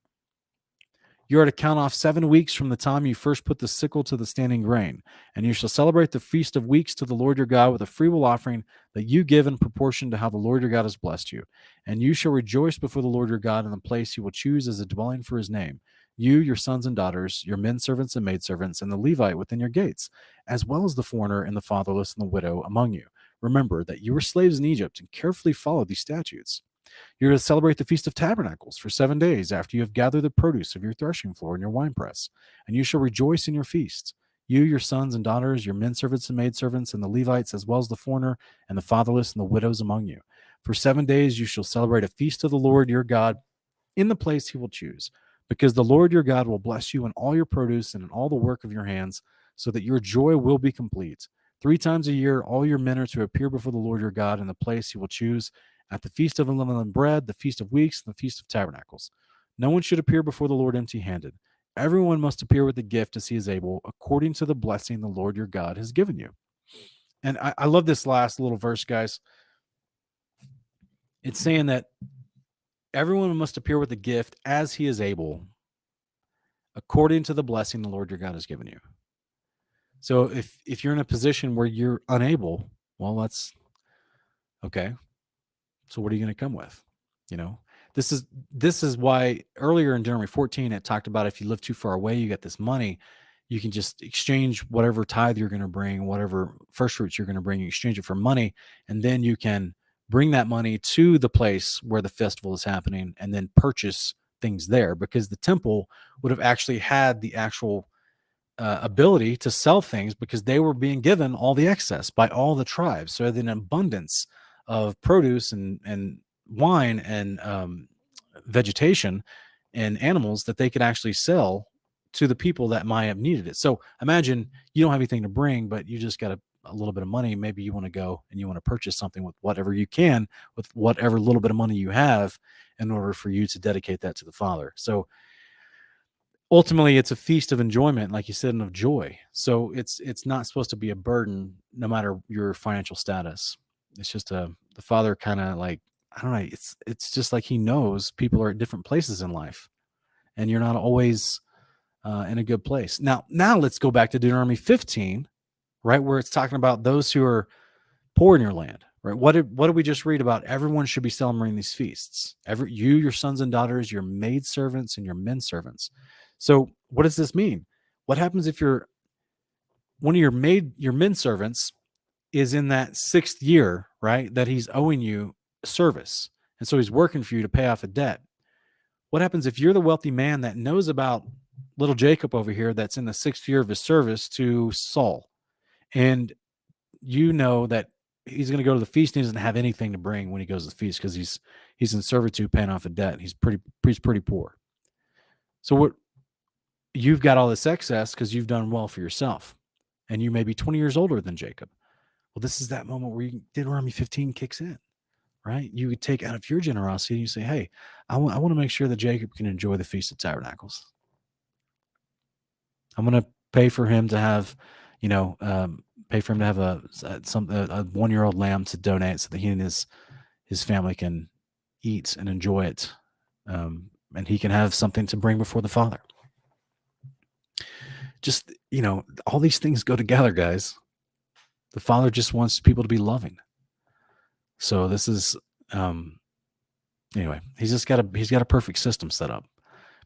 You are to count off 7 weeks from the time you first put the sickle to the standing grain, and you shall celebrate the Feast of Weeks to the Lord your God with a freewill offering that you give in proportion to how the Lord your God has blessed you. And you shall rejoice before the Lord your God in the place he will choose as a dwelling for his name. You, your sons and daughters, your men servants and maidservants, and the Levite within your gates, as well as the foreigner and the fatherless and the widow among you. Remember that you were slaves in Egypt, and carefully follow these statutes. You're to celebrate the Feast of Tabernacles for 7 days after you have gathered the produce of your threshing floor and your winepress, and you shall rejoice in your feasts. You, your sons and daughters, your men servants and maidservants, and the Levites, as well as the foreigner and the fatherless and the widows among you. For 7 days you shall celebrate a feast to the Lord your God in the place he will choose, because the Lord your God will bless you in all your produce and in all the work of your hands, so that your joy will be complete. 3 times a year all your men are to appear before the Lord your God in the place he will choose, at the Feast of Unleavened Bread, the Feast of Weeks, and the Feast of Tabernacles. No one should appear before the Lord empty-handed. Everyone must appear with a gift as he is able, according to the blessing the Lord your God has given you. And I love this last little verse, guys. It's saying that everyone must appear with a gift as he is able, according to the blessing the Lord your God has given you. So if you're in a position where you're unable, well, that's okay. So what are you going to come with? This is why earlier in Deuteronomy 14 it talked about if you live too far away, you get this money, you can just exchange whatever tithe you're going to bring, whatever first fruits you're going to bring, you exchange it for money, and then you can bring that money to the place where the festival is happening and then purchase things there, because the temple would have actually had the actual ability to sell things because they were being given all the excess by all the tribes. So an abundance of produce and wine and vegetation and animals that they could actually sell to the people that might have needed it. So imagine you don't have anything to bring, but you just got a little bit of money. Maybe you want to go and you want to purchase something with whatever you can, with whatever little bit of money you have, in order for you to dedicate that to the Father. So ultimately it's a feast of enjoyment, like you said, and of joy. So it's not supposed to be a burden, no matter your financial status. It's just the Father kind of like, I don't know, it's just like he knows people are at different places in life, and you're not always in a good place. Now let's go back to Deuteronomy 15, right, where it's talking about those who are poor in your land, Right? What did we just read about? Everyone should be celebrating these feasts. You, your sons and daughters, your maid servants, and your men servants. So what does this mean? What happens if one of your men servants is in that 6th year, right? That he's owing you service. And so he's working for you to pay off a debt. What happens if you're the wealthy man that knows about little Jacob over here that's in the 6th year of his service to Saul? And you know that he's going to go to the feast and he doesn't have anything to bring when he goes to the feast because he's in servitude paying off a debt. He's pretty poor. So what you've got all this excess because you've done well for yourself. And you may be 20 years older than Jacob. Well, this is that moment where Deuteronomy 15 kicks in, right? You would take out of your generosity and you say, hey, I want to make sure that Jacob can enjoy the Feast of Tabernacles. I'm going to pay for him to have, a 1-year-old lamb to donate so that he and his family can eat and enjoy it. And he can have something to bring before the Father. Just, all these things go together, guys. The Father just wants people to be loving. So this is, anyway, he's got a perfect system set up,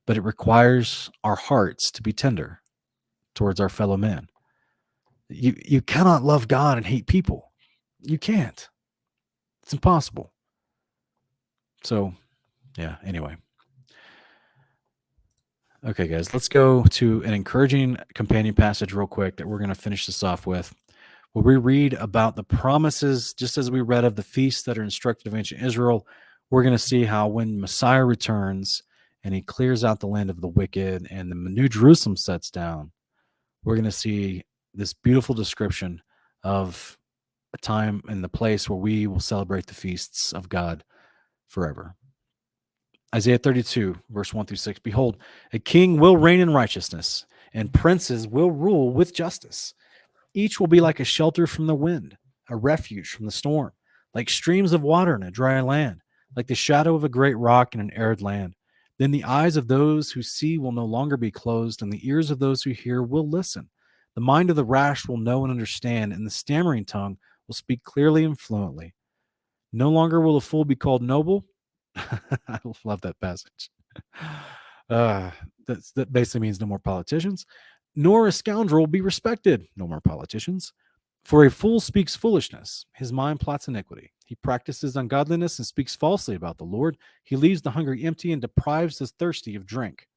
but it requires our hearts to be tender towards our fellow man. You cannot love God and hate people. You can't. It's impossible. So, yeah, anyway. Okay, guys, let's go to an encouraging companion passage real quick that we're going to finish this off with. Where we read about the promises, just as we read of the feasts that are instructed of ancient Israel, we're going to see how when Messiah returns and he clears out the land of the wicked and the New Jerusalem sets down, we're going to see this beautiful description of a time and the place where we will celebrate the feasts of God forever. Isaiah 32, verse 1-6, behold, a king will reign in righteousness, and princes will rule with justice. Each will be like a shelter from the wind, a refuge from the storm, like streams of water in a dry land, like the shadow of a great rock in an arid land. Then the eyes of those who see will no longer be closed, and the ears of those who hear will listen. The mind of the rash will know and understand, and the stammering tongue will speak clearly and fluently. No longer will a fool be called noble. I love that passage. That basically means no more politicians. Nor a scoundrel will be respected. No more politicians. For a fool speaks foolishness. His mind plots iniquity. He practices ungodliness and speaks falsely about the Lord. He leaves the hungry empty and deprives the thirsty of drink.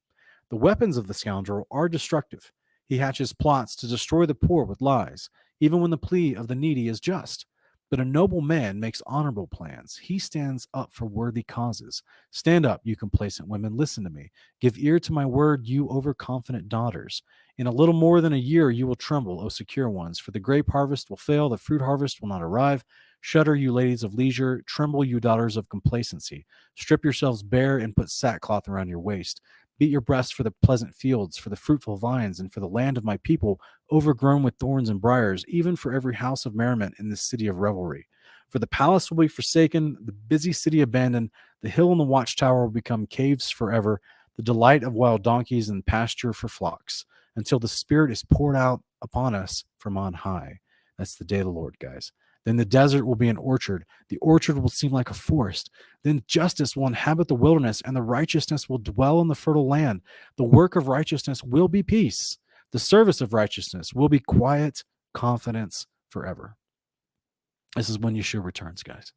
The weapons of the scoundrel are destructive. He hatches plots to destroy the poor with lies, even when the plea of the needy is just. But a noble man makes honorable plans. He stands up for worthy causes. Stand up, you complacent women. Listen to me. Give ear to my word, you overconfident daughters. In a little more than a year you will tremble, O secure ones, for the grape harvest will fail, the fruit harvest will not arrive. Shudder, you ladies of leisure. Tremble, you daughters of complacency. Strip yourselves bare and put sackcloth around your waist. Beat your breasts for the pleasant fields, for the fruitful vines, and for the land of my people, overgrown with thorns and briars, even for every house of merriment in this city of revelry. For the palace will be forsaken, the busy city abandoned, the hill and the watchtower will become caves forever, the delight of wild donkeys and pasture for flocks, until the Spirit is poured out upon us from on high. That's the day of the Lord, guys. Then the desert will be an orchard. The orchard will seem like a forest. Then justice will inhabit the wilderness, and the righteousness will dwell in the fertile land. The work of righteousness will be peace. The service of righteousness will be quiet confidence forever. This is when Yeshua returns, guys.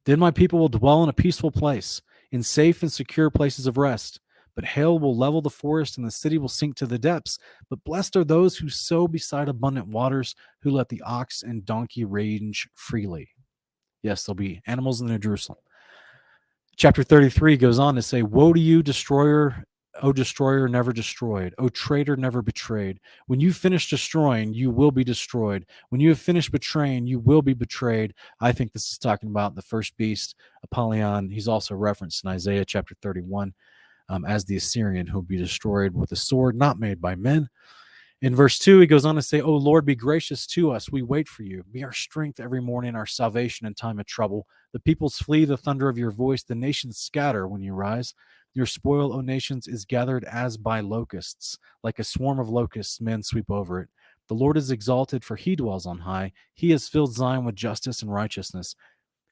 Then my people will dwell in a peaceful place, in safe and secure places of rest. But hail will level the forest, and the city will sink to the depths. But blessed are those who sow beside abundant waters, who let the ox and donkey range freely. Yes, there'll be animals in the New Jerusalem. Chapter 33 goes on to say, woe to you, destroyer, O destroyer never destroyed, O traitor never betrayed. When you finish destroying, you will be destroyed. When you have finished betraying, you will be betrayed. I think this is talking about the first beast, Apollyon. He's also referenced in Isaiah chapter 31. As the Assyrian who will be destroyed with a sword not made by men. In verse 2, he goes on to say, O Lord, be gracious to us. We wait for you. Be our strength every morning, our salvation in time of trouble. The peoples flee the thunder of your voice. The nations scatter when you rise. Your spoil, O nations, is gathered as by locusts. Like a swarm of locusts, men sweep over it. The Lord is exalted, for he dwells on high. He has filled Zion with justice and righteousness.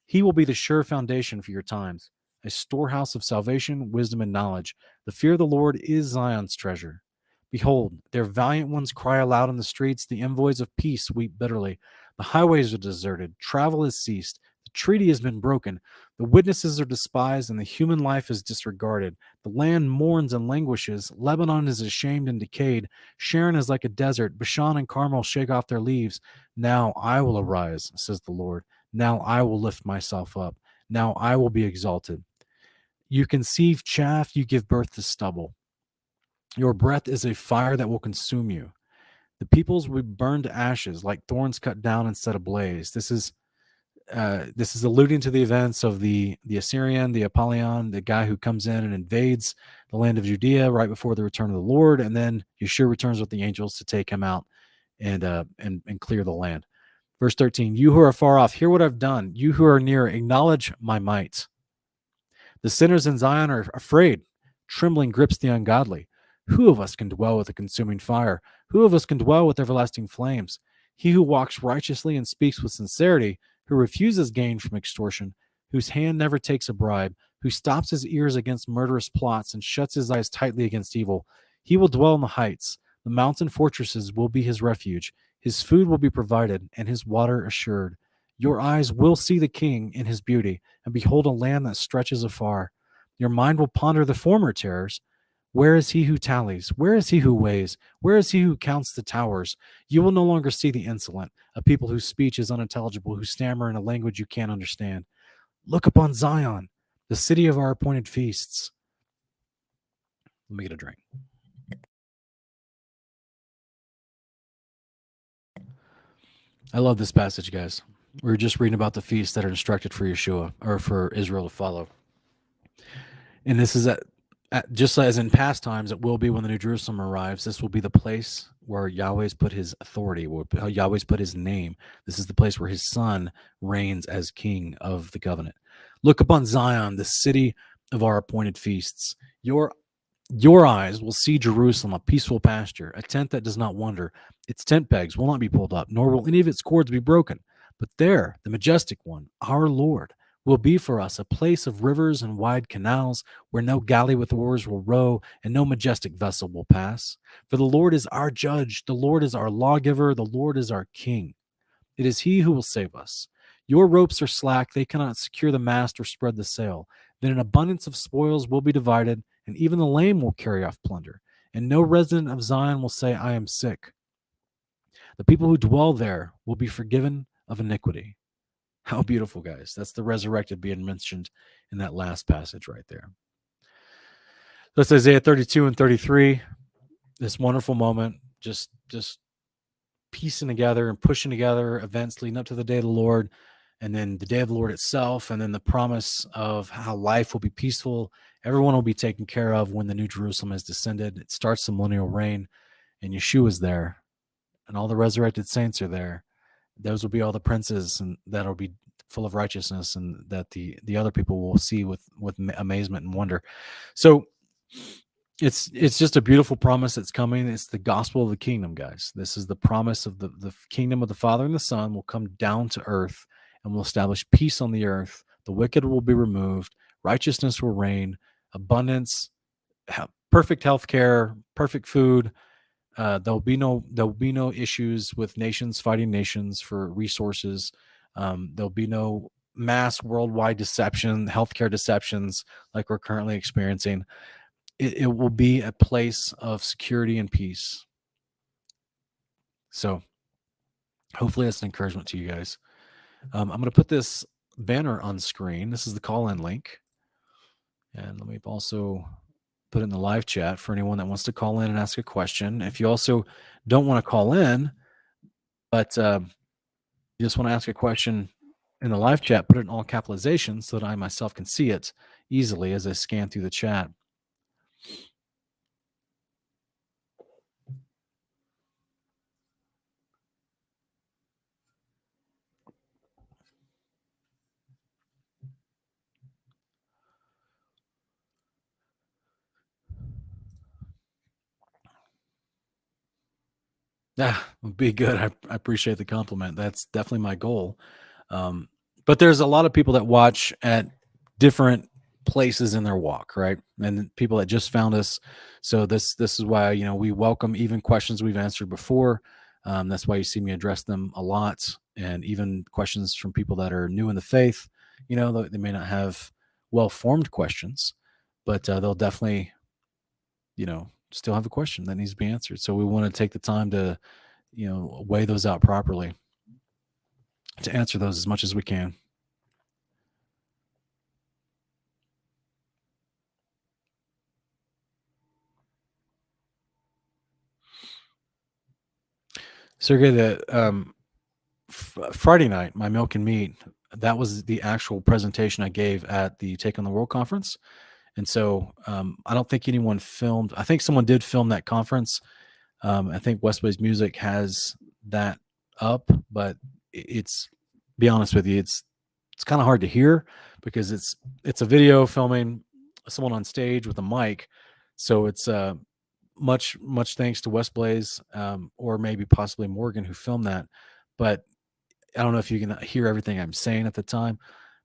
He will be the sure foundation for your times, a storehouse of salvation, wisdom, and knowledge. The fear of the Lord is Zion's treasure. Behold, their valiant ones cry aloud in the streets. The envoys of peace weep bitterly. The highways are deserted. Travel has ceased. The treaty has been broken. The witnesses are despised, and the human life is disregarded. The land mourns and languishes. Lebanon is ashamed and decayed. Sharon is like a desert. Bashan and Carmel shake off their leaves. Now I will arise, says the Lord. Now I will lift myself up. Now I will be exalted. You conceive chaff, you give birth to stubble. Your breath is a fire that will consume you. The peoples will be burned to ashes, like thorns cut down and set ablaze. This is alluding to the events of the Assyrian, the Apollyon, the guy who comes in and invades the land of Judea right before the return of the Lord, and then Yeshua returns with the angels to take him out and clear the land. Verse 13, you who are far off, hear what I've done. You who are near, acknowledge my might. The sinners in Zion are afraid. Trembling grips the ungodly. Who of us can dwell with a consuming fire? Who of us can dwell with everlasting flames? He who walks righteously and speaks with sincerity, who refuses gain from extortion, whose hand never takes a bribe, who stops his ears against murderous plots and shuts his eyes tightly against evil. He will dwell in the heights. The mountain fortresses will be his refuge. His food will be provided and his water assured. Your eyes will see the king in his beauty and behold a land that stretches afar. Your mind will ponder the former terrors. Where is he who tallies? Where is he who weighs? Where is he who counts the towers? You will no longer see the insolent, a people whose speech is unintelligible, who stammer in a language you can't understand. Look upon Zion, the city of our appointed feasts. Let me get a drink. I love this passage, guys. We were just reading about the feasts that are instructed for Yeshua or for Israel to follow. And this is just as in past times, it will be when the New Jerusalem arrives. This will be the place where Yahweh's put his authority, where Yahweh's put his name. This is the place where his son reigns as king of the covenant. Look upon Zion, the city of our appointed feasts. Your eyes will see Jerusalem, a peaceful pasture, a tent that does not wander. Its tent pegs will not be pulled up, nor will any of its cords be broken. But there, the majestic one, our Lord, will be for us a place of rivers and wide canals, where no galley with oars will row, and no majestic vessel will pass. For the Lord is our judge, the Lord is our lawgiver, the Lord is our king. It is he who will save us. Your ropes are slack, they cannot secure the mast or spread the sail. Then an abundance of spoils will be divided, and even the lame will carry off plunder. And no resident of Zion will say, I am sick. The people who dwell there will be forgiven of iniquity. How beautiful, guys. That's the resurrected being mentioned in that last passage right there. That's Isaiah 32 and 33. This wonderful moment, just piecing together and pushing together events leading up to the day of the Lord, and then the day of the Lord itself, and then the promise of how life will be peaceful. Everyone will be taken care of when the New Jerusalem has descended. It starts the millennial reign, and Yeshua is there, and all the resurrected saints are there. Those will be all the princes, and that'll be full of righteousness, and that the other people will see with amazement and wonder. So it's just a beautiful promise that's coming. It's the gospel of the kingdom, guys. This is the promise of the kingdom of the Father and the Son will come down to earth and will establish peace on the earth. The wicked will be removed. Righteousness will reign. Abundance, perfect health care, perfect food. There'll be no issues with nations fighting nations for resources. There'll be no mass worldwide deception, healthcare deceptions like we're currently experiencing. It will be a place of security and peace. So hopefully that's an encouragement to you guys. I'm going to put this banner on screen. This is the call-in link. And let me also put it in the live chat for anyone that wants to call in and ask a question. If you also don't want to call in, but you just want to ask a question in the live chat, put it in all capitalization so that I myself can see it easily as I scan through the chat. Yeah, would be good. I appreciate the compliment. That's definitely my goal. But there's a lot of people that watch at different places in their walk, right? And people that just found us. So this is why, we welcome even questions we've answered before. That's why you see me address them a lot, and even questions from people that are new in the faith. They may not have well-formed questions, but they'll definitely, still have a question that needs to be answered. So we want to take the time to, weigh those out properly, to answer those as much as we can. Sergey, Friday night, my milk and meat, that was the actual presentation I gave at the Take on the World conference. And so I don't think anyone filmed. I think someone did film that conference. I think Westways Music has that up, but it's, be honest with you, it's kind of hard to hear because it's a video filming someone on stage with a mic. So it's much thanks to West Blaze, or maybe possibly Morgan, who filmed that. But I don't know if you can hear everything I'm saying at the time.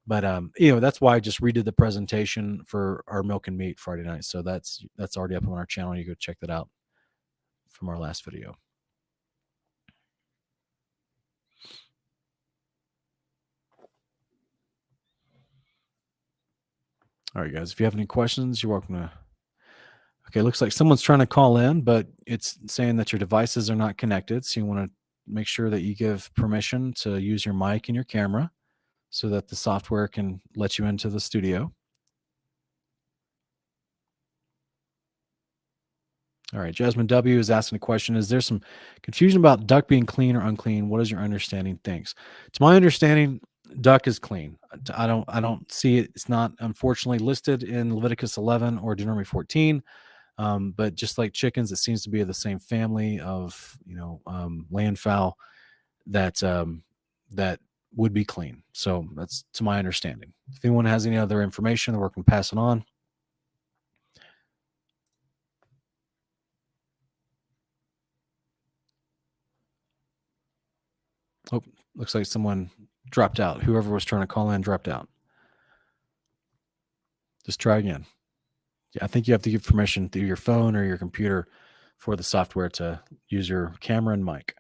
But that's why I just redid the presentation for our milk and meat Friday night. So that's already up on our channel. You go check that out from our last video. All right, guys, if you have any questions, you're welcome to. Okay, looks like someone's trying to call in, but it's saying that your devices are not connected. So you want to make sure that you give permission to use your mic and your camera so that the software can let you into the studio. All right, Jasmine W is asking a question. Is there some confusion about duck being clean or unclean? What is your understanding? Thanks. To my understanding, duck is clean. I don't see it. It's not, unfortunately, listed in Leviticus 11 or Deuteronomy 14. But just like chickens, it seems to be of the same family of land fowl that would be clean. So that's to my understanding. If anyone has any other information, we're going to pass it on. Oh, looks like someone dropped out. Whoever was trying to call in dropped out. Just try again. Yeah, I think you have to give permission through your phone or your computer for the software to use your camera and mic.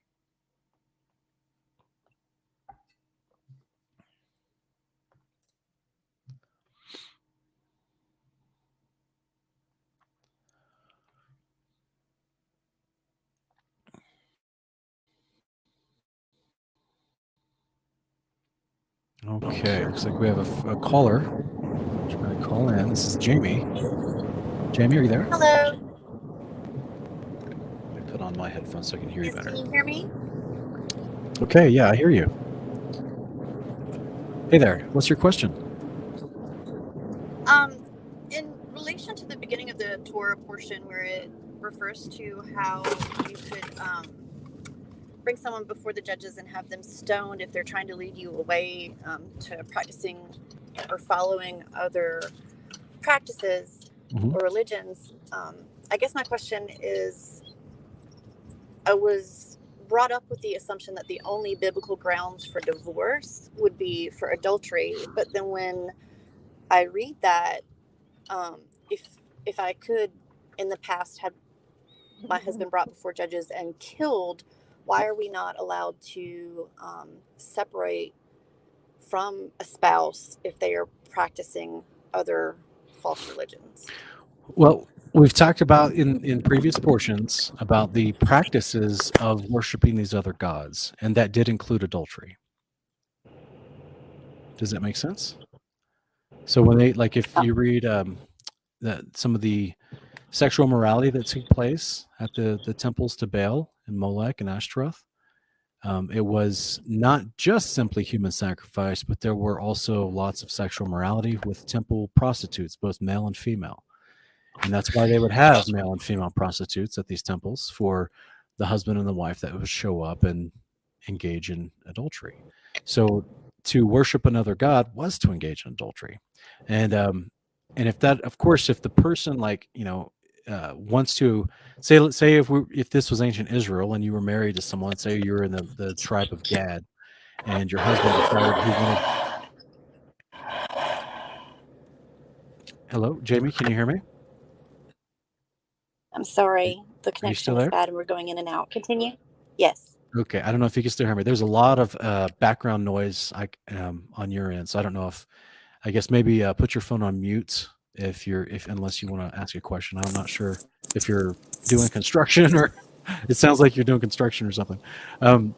Okay, looks like we have a caller trying to call in. This is Jamie. Jamie, are you there? Hello. Let me put on my headphones so I can hear you Yes, better. can you hear me? Okay, yeah, I hear you. Hey there, what's your question? In relation to the beginning of the Torah portion where it refers to how you could bring someone before the judges and have them stoned if they're trying to lead you away to practicing or following other practices or religions, I guess my question is, I was brought up with the assumption that the only biblical grounds for divorce would be for adultery. But then when I read that, if I could in the past have my husband brought before judges and killed, why are we not allowed to separate from a spouse if they are practicing other false religions? Well, we've talked about in previous portions about the practices of worshiping these other gods, and that did include adultery. Does that make sense? So when they, like, if you read some of the sexual morality that took place at the temples to Baal and Molech and Ashtaroth, it was not just simply human sacrifice, but there were also lots of sexual morality with temple prostitutes, both male and female. And that's why they would have male and female prostitutes at these temples for the husband and the wife that would show up and engage in adultery. So to worship another god was to engage in adultery. And if that, of course, if the person, like, wants to say, let's say if this was ancient Israel and you were married to someone, say you were in the tribe of Gad, and your husband decided he wanted Hello, Jamie. Can you hear me? I'm Are sorry. The are you connection still is there? bad and we're going in and out. Continue. Yes. Okay. I don't know if you can still hear me. There's a lot of background noise on your end, so I don't know if I guess maybe put your phone on mute if unless you want to ask a question. I'm not sure if you're doing construction or it sounds like you're doing construction or something. Um,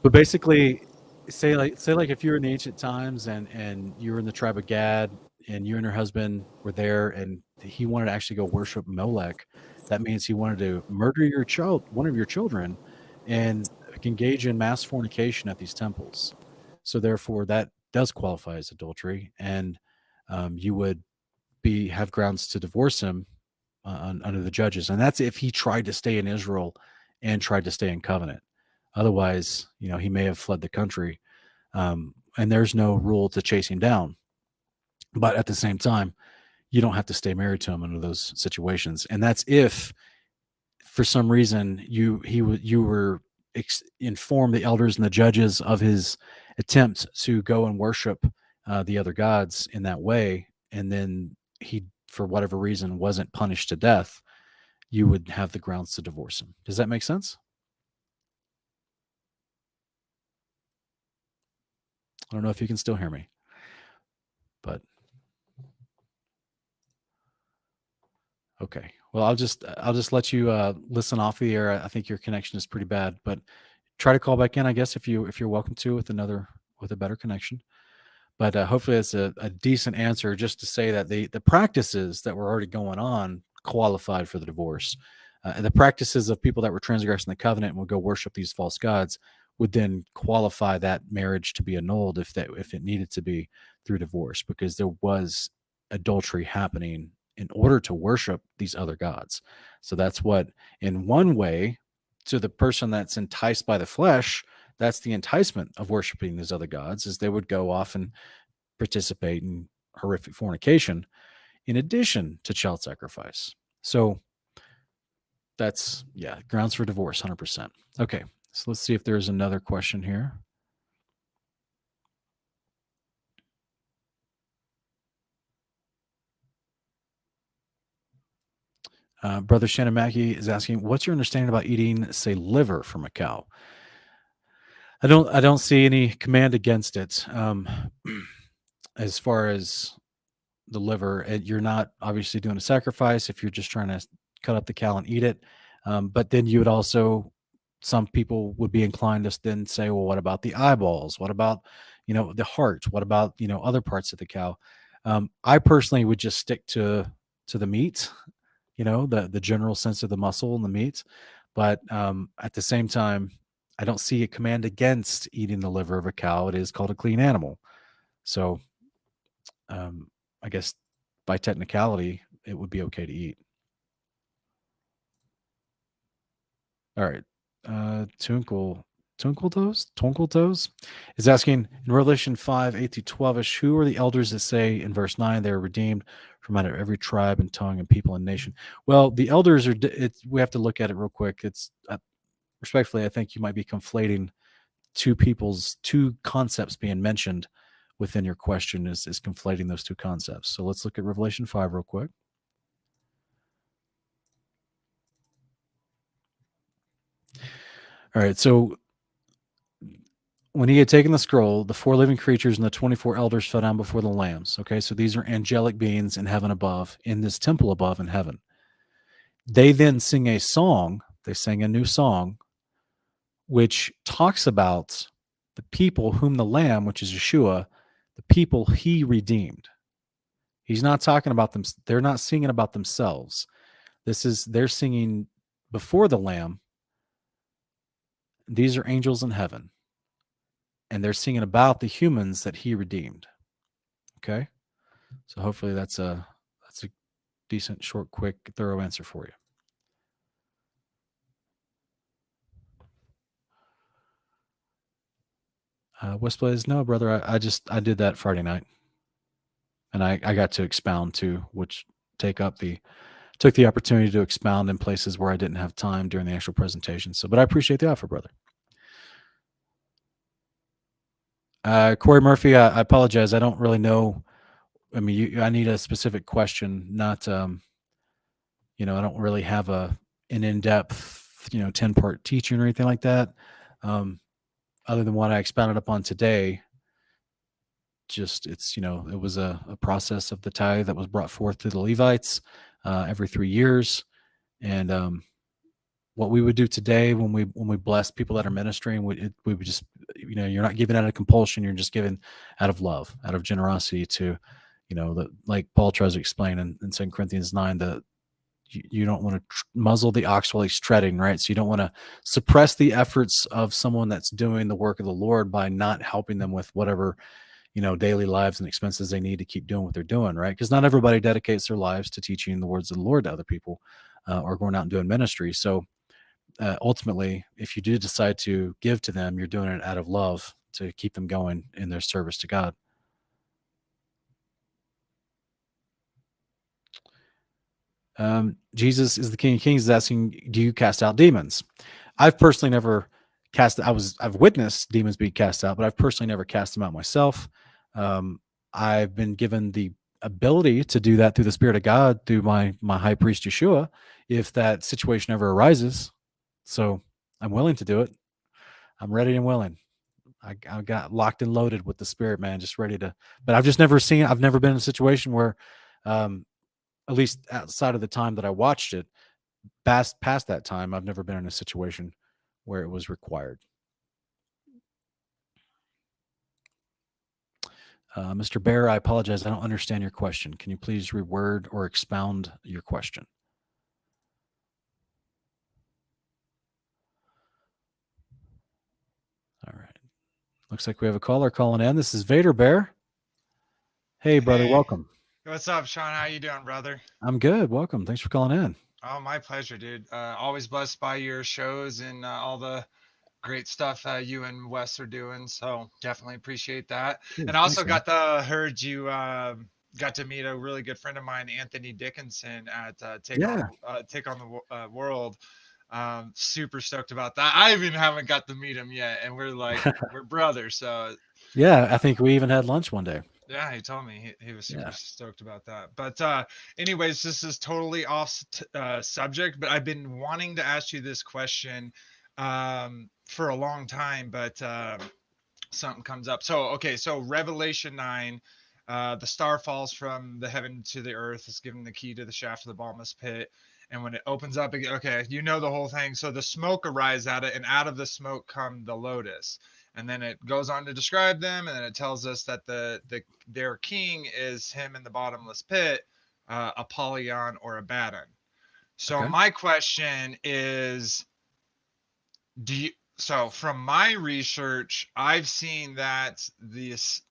but basically, say like if you're in ancient times and you're in the tribe of Gad and you and your husband were there and he wanted to actually go worship Molech, that means he wanted to murder your child, one of your children, and engage in mass fornication at these temples. So therefore, that does qualify as adultery, and you would be have grounds to divorce him under the judges, and that's if he tried to stay in Israel and tried to stay in covenant. Otherwise, he may have fled the country, and there's no rule to chase him down. But at the same time, you don't have to stay married to him under those situations, and that's if for some reason you were informed the elders and the judges of his attempt to go and worship the other gods in that way, and then he for whatever reason wasn't punished to death, you would have the grounds to divorce him. Does that make sense? I don't know if you can still hear me, but okay. Well, I'll just let you listen off the air. I think your connection is pretty bad, but try to call back in, I guess, if you're welcome to with a better connection. But hopefully it's a decent answer just to say that the practices that were already going on qualified for the divorce. And the practices of people that were transgressing the covenant and would go worship these false gods would then qualify that marriage to be annulled if it needed to be through divorce, because there was adultery happening in order to worship these other gods. So that's what, in one way, to the person that's enticed by the flesh, that's the enticement of worshiping these other gods, is they would go off and participate in horrific fornication in addition to child sacrifice. So that's, yeah, grounds for divorce, 100%. Okay, so let's see if there's another question here. Brother Shannon Mackey is asking, what's your understanding about eating, say, liver from a cow? I don't see any command against it. As far as the liver, you're not obviously doing a sacrifice if you're just trying to cut up the cow and eat it. But then you would also, some people would be inclined to then say, well, what about the eyeballs? What about, the heart? What about, other parts of the cow? I personally would just stick to the meat, the general sense of the muscle and the meat. But at the same time, I don't see a command against eating the liver of a cow. It is called a clean animal. So um, I guess by technicality, it would be okay to eat. All right. Twinkle Toes is asking in Revelation 5, 8 to 12 ish, who are the elders that say in verse 9 they're redeemed from out of every tribe and tongue and people and nation? Well, the elders we have to look at it real quick. It's respectfully, I think you might be conflating two concepts being mentioned within your question is conflating those two concepts. So let's look at Revelation 5 real quick. All right. So when he had taken the scroll, the 4 living creatures and the 24 elders fell down before the lambs. Okay. So these are angelic beings in heaven above, in this temple above in heaven. They then sing a song. They sang a new song, which talks about the people whom the Lamb, which is Yeshua, the people he redeemed. He's not talking about them. They're not singing about themselves. They're singing before the Lamb. These are angels in heaven, and they're singing about the humans that he redeemed. Okay, so hopefully that's a decent, short, quick, thorough answer for you. West Blaze, no, brother, I did that Friday night, and I got to expound too, which took the opportunity to expound in places where I didn't have time during the actual presentation. So, but I appreciate the offer, brother. Corey Murphy, I apologize. I don't really know I mean, I need a specific question, not, I don't really have an in-depth, 10-part teaching or anything like that. Other than what I expounded upon today, just it was a process of the tithe that was brought forth to the Levites every 3 years. And what we would do today when we bless people that are ministering, we would just, you're not giving out of compulsion, you're just giving out of love, out of generosity to, like Paul tries to explain in 2 Corinthians 9, that you don't want to muzzle the ox while he's treading, right? So you don't want to suppress the efforts of someone that's doing the work of the Lord by not helping them with whatever, daily lives and expenses they need to keep doing what they're doing, right? Because not everybody dedicates their lives to teaching the words of the Lord to other people or going out and doing ministry. So ultimately, if you do decide to give to them, you're doing it out of love to keep them going in their service to God. Jesus is the King of Kings is asking, do you cast out demons? I've personally never I've witnessed demons being cast out, but I've personally never cast them out myself. I've been given the ability to do that through the Spirit of God, through my high priest Yeshua, if that situation ever arises. So I'm willing to do it. I'm ready and willing. I got locked and loaded with the Spirit, man, just ready to. But I've never been in a situation where, at least outside of the time that I watched it, past that time, I've never been in a situation where it was required. Mr. Bear, I apologize. I don't understand your question. Can you please reword or expound your question? All right. Looks like we have a caller calling in. This is Vader Bear. Hey, brother. Hey. Welcome. What's up, Sean? How you doing, brother? I'm good. Welcome. Thanks for calling in. Oh, my pleasure, dude. Always blessed by your shows and all the great stuff you and Wes are doing. So definitely appreciate that. Cool. And also Thanks, heard you got to meet a really good friend of mine, Anthony Dickinson, at Take on the World. Super stoked about that. I even haven't got to meet him yet, and we're brothers. So yeah, I think we even had lunch one day. yeah, he told me he was super stoked about that. But anyways, this is totally off subject, but I've been wanting to ask you this question for a long time, but something comes up. So Revelation 9, the star falls from the heaven to the earth, is given the key to the shaft of the bottomless pit. And when it opens up again, okay, you know the whole thing. So the smoke arises out of it, and out of the smoke come the lotus. And then it goes on to describe them, and then it tells us that their king is him in the bottomless pit, Apollyon or Abaddon. So my question is, so from my research, I've seen that this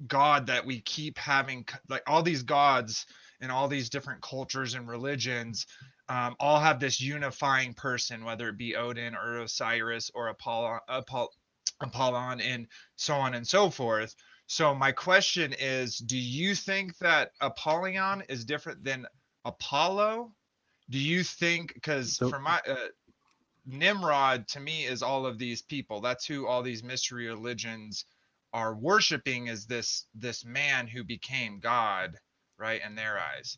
God that we keep having, like all these gods in all these different cultures and religions, all have this unifying person, whether it be Odin or Osiris or Apollon, and so on and so forth. So my question is, do you think that Apollyon is different than Apollo? Do you think, because for my Nimrod to me is all of these people. That's who all these mystery religions are worshiping, is this man who became God, right, in their eyes.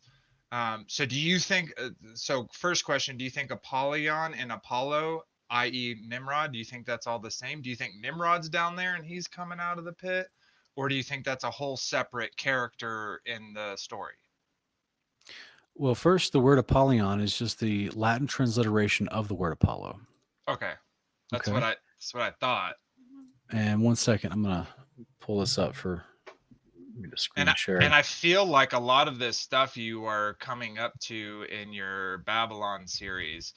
So do you think, so first question, do you think Apollyon and Apollo, i.e. Nimrod, do you think that's all the same? Do you think Nimrod's down there and he's coming out of the pit? Or do you think that's a whole separate character in the story? Well, first, the word Apollyon is just the Latin transliteration of the word Apollo. Okay. That's what I thought. And 1 second, I'm going to pull this up for me to screen share. And I feel like a lot of this stuff you are coming up to in your Babylon series.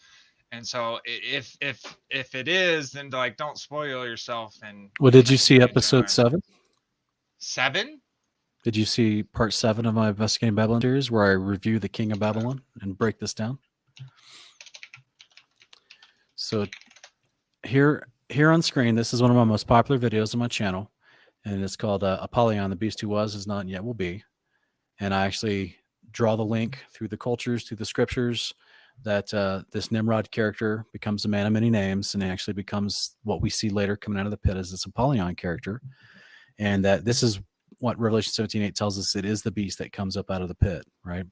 And so if it is, then like don't spoil yourself. And well, did you see episode 7? 7? Did you see part 7 of my Investigating Babylon series, where I review the King of Babylon and break this down? So here on screen, this is one of my most popular videos on my channel, and it's called Apollyon, the Beast Who Was, Is Not, and Yet Will Be. And I actually draw the link through the cultures, through the scriptures, that this Nimrod character becomes a man of many names, and actually becomes what we see later coming out of the pit as this Apollyon character. And that this is what Revelation 17:8 tells us. It is the beast that comes up out of the pit, right?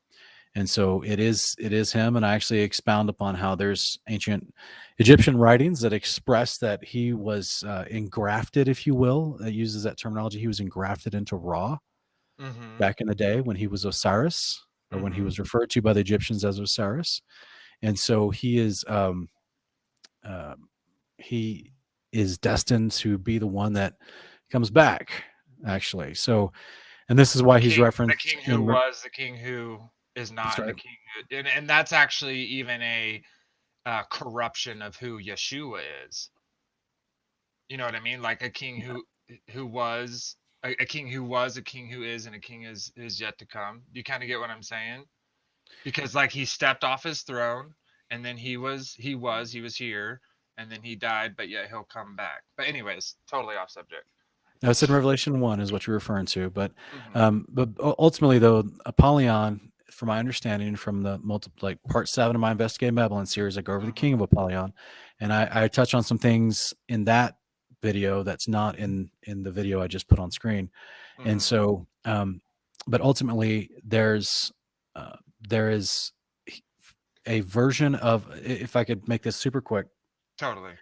And so it is him. And I actually expound upon how there's ancient Egyptian writings that express that he was engrafted, if you will. It uses that terminology. He was engrafted into Ra Mm-hmm. back in the day when he was Osiris, or when he was referred to by the Egyptians as Osiris. And so he is destined to be the one that comes back, actually. So, and this is why he's referenced the king who was, the king who is not, and the king who, and that's actually even a corruption of who Yeshua is. You know what I mean? Like a king who was, a king who was, a king who is, and a king is yet to come. Do you kind of get what I'm saying? Because like he stepped off his throne, and then he was here, and then he died, but yet he'll come back. But anyways, totally off subject. Now, it's in Revelation 1 is what you're referring to, but Mhm. but ultimately, though, Apollyon, from my understanding, from the like part 7 of my Investigating Babylon series, I go over the king of Apollyon, and I touch on some things in that video that's not in the video I just put on screen. And so, but ultimately, there is a version of, if I could make this super quick, Totally.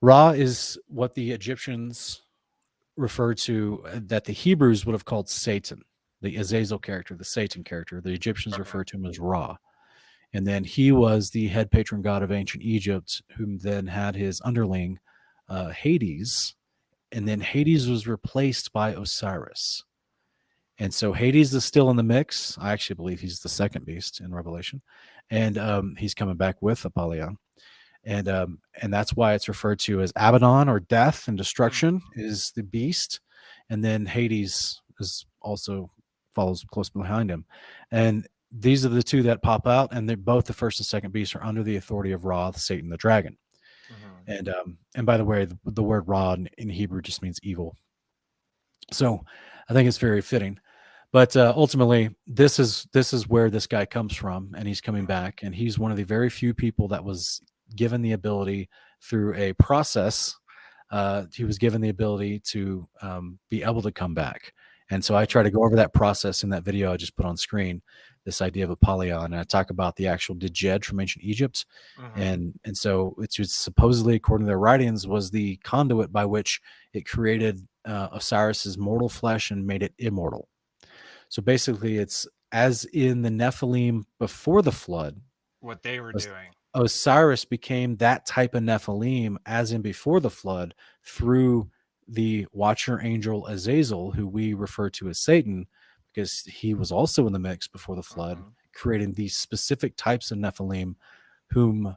Ra is what the Egyptians referred to, that the Hebrews would have called Satan, the Azazel character, the Satan character. The Egyptians referred to him as Ra. And then he was the head patron god of ancient Egypt, whom then had his underling, Hades. And then Hades was replaced by Osiris. And so Hades is still in the mix. I actually believe he's the second beast in Revelation. And he's coming back with Apollyon. And that's why it's referred to as Abaddon, or death and destruction, is the beast. And then Hades is also follows close behind him. And these are the two that pop out, and they're both, the first and second beast, are under the authority of Ra, Satan, the dragon. And by the way, the word Ra in Hebrew just means evil. So I think it's very fitting. But ultimately, this is where this guy comes from, and he's coming back, and he's one of the very few people that was given the ability through a process. He was given the ability to be able to come back. And so I try to go over that process in that video I just put on screen, this idea of Apollyon, and I talk about the actual Djed from ancient Egypt. And so it's supposedly, according to their writings, was the conduit by which it created Osiris's mortal flesh and made it immortal. So basically, it's as in the Nephilim before the flood, what they were doing. Osiris became that type of Nephilim as in before the flood through the watcher angel Azazel, who we refer to as Satan, because he was also in the mix before the flood, creating these specific types of Nephilim, whom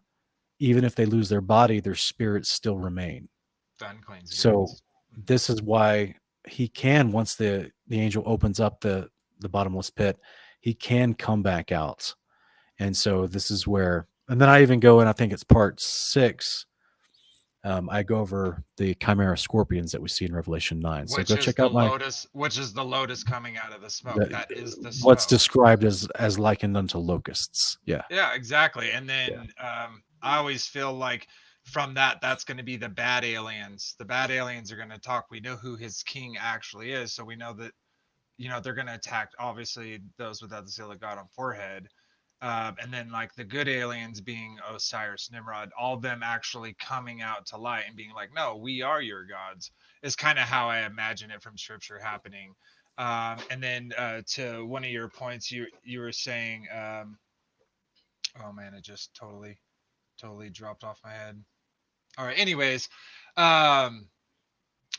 even if they lose their body, their spirits still remain. The unclean spirits. So this is why he can, once the angel opens up the bottomless pit, he can come back out. And so this is where, and then I even go, and I think it's part 6. I go over the chimera scorpions that we see in Revelation 9. So go check out my lotus, which is the lotus coming out of the smoke. That is the smoke. What's described as likened unto locusts. Yeah. Yeah, exactly. And then I always feel like from that's going to be the bad aliens. The bad aliens are going to talk. We know who his king actually is, so we know that, they're going to attack, obviously, those without the seal of God on forehead. And then like the good aliens being Osiris, Nimrod, all of them actually coming out to light and being like, no, we are your gods, is kind of how I imagine it from scripture happening. And then to one of your points, you were saying, oh man, it just totally dropped off my head. All right. Anyways,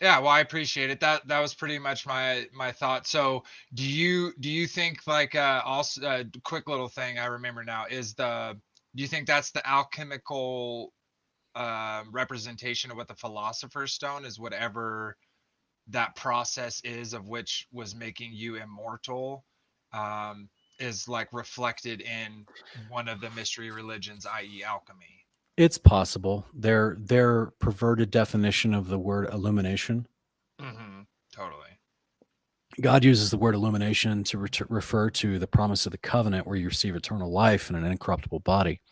yeah, well, I appreciate it. That was pretty much my thought. So do you think, like, also quick little thing I remember now is do you think that's the alchemical representation of what the philosopher's stone is, whatever that process is of which was making you immortal, is like reflected in one of the mystery religions, i.e. alchemy? It's possible. Their perverted definition of the word illumination. Totally. God uses the word illumination to refer to the promise of the covenant, where you receive eternal life in an incorruptible body.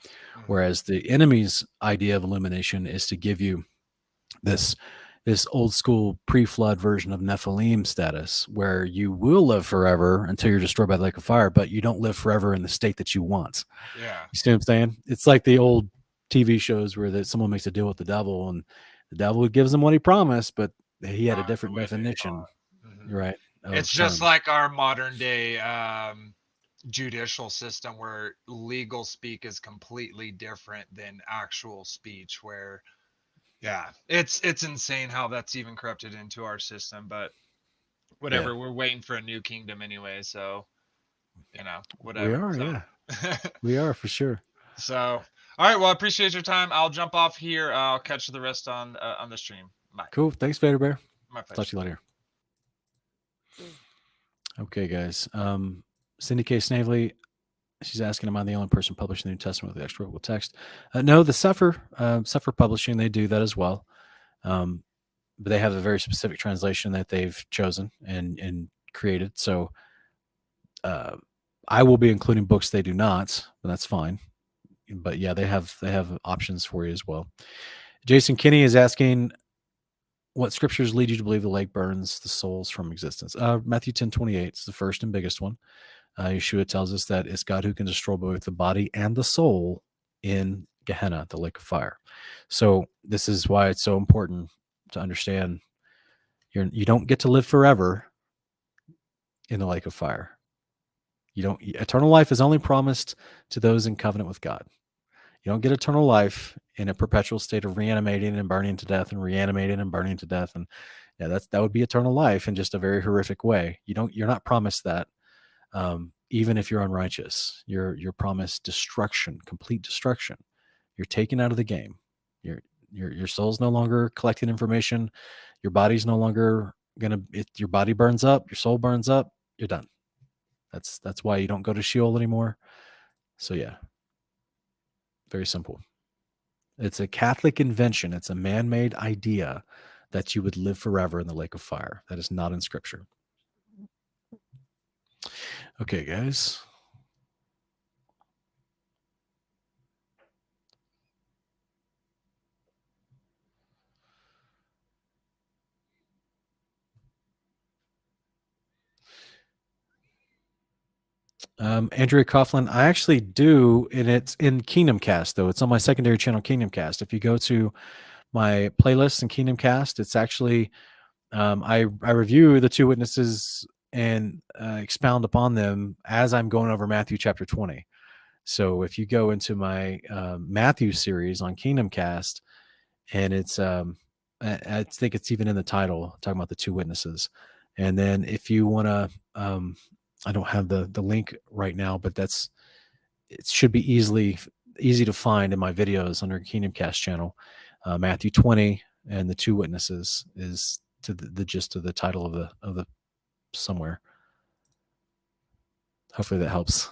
Whereas the enemy's idea of illumination is to give you this this old school pre-flood version of Nephilim status, where you will live forever until you're destroyed by the lake of fire, but you don't live forever in the state that you want. Yeah. You see what I'm saying? It's like the old TV shows where someone makes a deal with the devil, and the devil gives him what he promised, but he had a Not the different way they definition, thought. Mhm. right? It's of just terms. like our modern day judicial system, where legal speak is completely different than actual speech, where yeah, it's insane how that's even corrupted into our system. But whatever, Yeah. we're waiting for a new kingdom anyway, so We whatever. are, So yeah. We are for sure. so all right, well, I appreciate your time. I'll jump off here. I'll catch the rest on the stream. Bye. Cool. Thanks, Vader Bear. My Talk pleasure. to you later. Okay, guys. Cindy K. Snavely, she's asking, am I the only person publishing the New Testament with the extra biblical text? No, the Sefer Publishing, they do that as well. But they have a very specific translation that they've chosen and created. So I will be including books they do not, but that's fine. But yeah, they have options for you as well. Jason Kinney is asking, what scriptures lead you to believe the lake burns the souls from existence? Matthew 10:28 is the first and biggest one. Yeshua tells us that it's God who can destroy both the body and the soul in Gehenna, the lake of fire. So this is why it's so important to understand you don't get to live forever in the lake of fire. Eternal life is only promised to those in covenant with God. You don't get eternal life in a perpetual state of reanimating and burning to death and reanimating and burning to death. And yeah, that would be eternal life in just a very horrific way. You're not promised that. Even if you're unrighteous, you're promised destruction, complete destruction. You're taken out of the game. Your soul's no longer collecting information. Your body's no longer your body burns up, your soul burns up, you're done. That's why you don't go to Sheol anymore. So yeah, very simple. It's a Catholic invention. It's a man-made idea that you would live forever in the lake of fire. That is not in Scripture. Okay, guys. Andrea Coughlin, I actually do, and it's in Kingdom Cast, though. It's on my secondary channel, Kingdom Cast. If you go to my playlist in Kingdom Cast, it's actually I review the two witnesses and expound upon them as I'm going over Matthew chapter 20. So if you go into my Matthew series on Kingdom Cast, and it's I think it's even in the title talking about the two witnesses. And then if you want to, I don't have the link right now, but it should be easy to find in my videos under Kingdom Cast channel. Matthew 20 and the two witnesses is to the gist of the title of the somewhere. Hopefully that helps.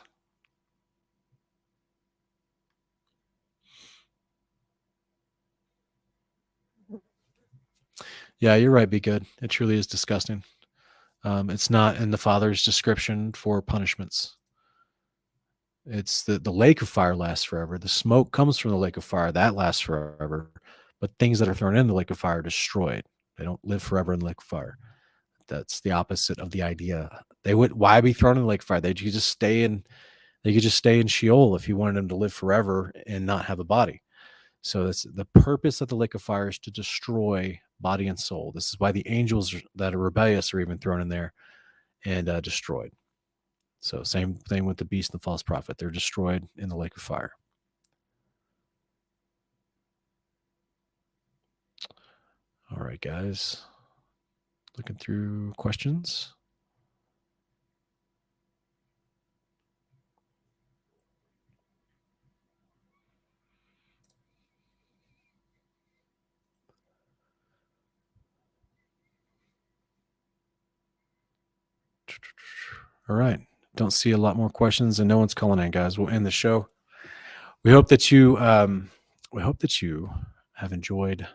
Yeah, you're right. Be good. It truly is disgusting. It's not in the Father's description for punishments. It's the lake of fire lasts forever. The smoke comes from the lake of fire. That lasts forever. But things that are thrown in the lake of fire are destroyed. They don't live forever in the lake of fire. That's the opposite of the idea. Why be thrown in the lake of fire? They could just stay in Sheol if you wanted them to live forever and not have a body. So that's the purpose of the lake of fire, is to destroy body and soul. This is why the angels that are rebellious are even thrown in there and destroyed. So same thing with the beast and the false prophet. They're destroyed in the lake of fire. All right, guys. Looking through questions. All right. Don't see a lot more questions, and no one's calling in, guys. We'll end the show. We hope that you have enjoyed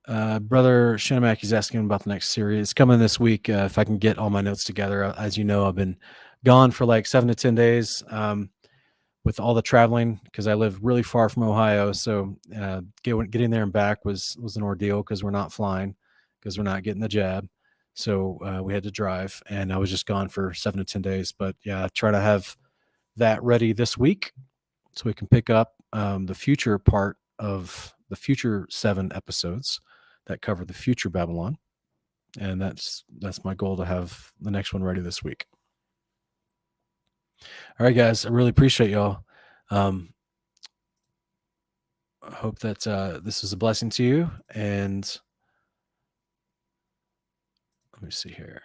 Brother Shinemak is asking about the next series. It's coming this week. If I can get all my notes together. As you know, I've been gone for like 7 to 10 days. with all the traveling, because I live really far from Ohio, so getting there and back was an ordeal because we're not flying, because we're not getting the jab. So we had to drive, and I was just gone for 7 to 10 days. But yeah, try to have that ready this week so we can pick up the future part of the future 7 episodes that cover the future Babylon. And that's my goal, to have the next one ready this week. All right, guys, I really appreciate y'all. I hope that this is a blessing to you. And let me see here.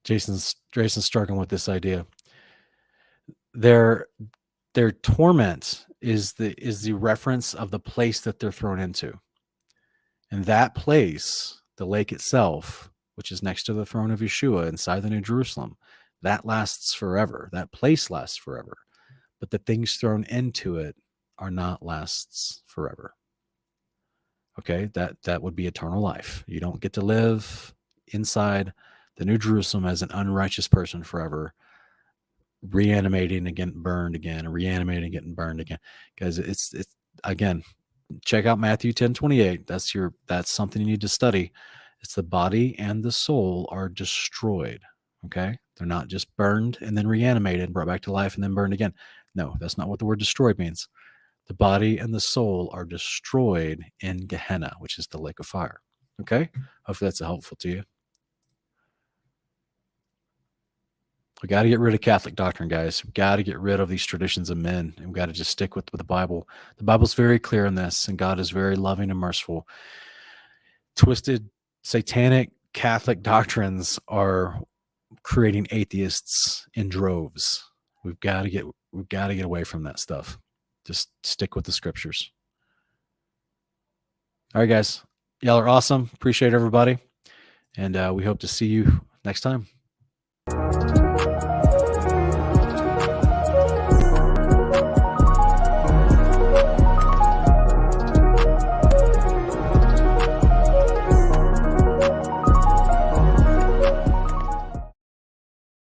Jason's struggling with this idea. Their torment is the reference of the place that they're thrown into. And that place, the lake itself, which is next to the throne of Yeshua inside the New Jerusalem, that lasts forever. That place lasts forever. But the things thrown into it are not lasts forever. Okay, that would be eternal life. You don't get to live inside the New Jerusalem as an unrighteous person forever, reanimating and getting burned again, reanimating and getting burned again. Because it's again, check out Matthew 10:28. That's something you need to study. It's the body and the soul are destroyed. Okay, they're not just burned and then reanimated, brought back to life, and then burned again. No, that's not what the word destroyed means. The body and the soul are destroyed in Gehenna, which is the lake of fire. Okay, hopefully that's helpful to you. We got to get rid of Catholic doctrine, guys. We got to get rid of these traditions of men, and we got to just stick with the Bible. The Bible's very clear on this, and God is very loving and merciful. Twisted, satanic Catholic doctrines are creating atheists in droves. We've got to get away from that stuff. Just stick with the scriptures. All right, guys. Y'all are awesome. Appreciate everybody. And we hope to see you next time.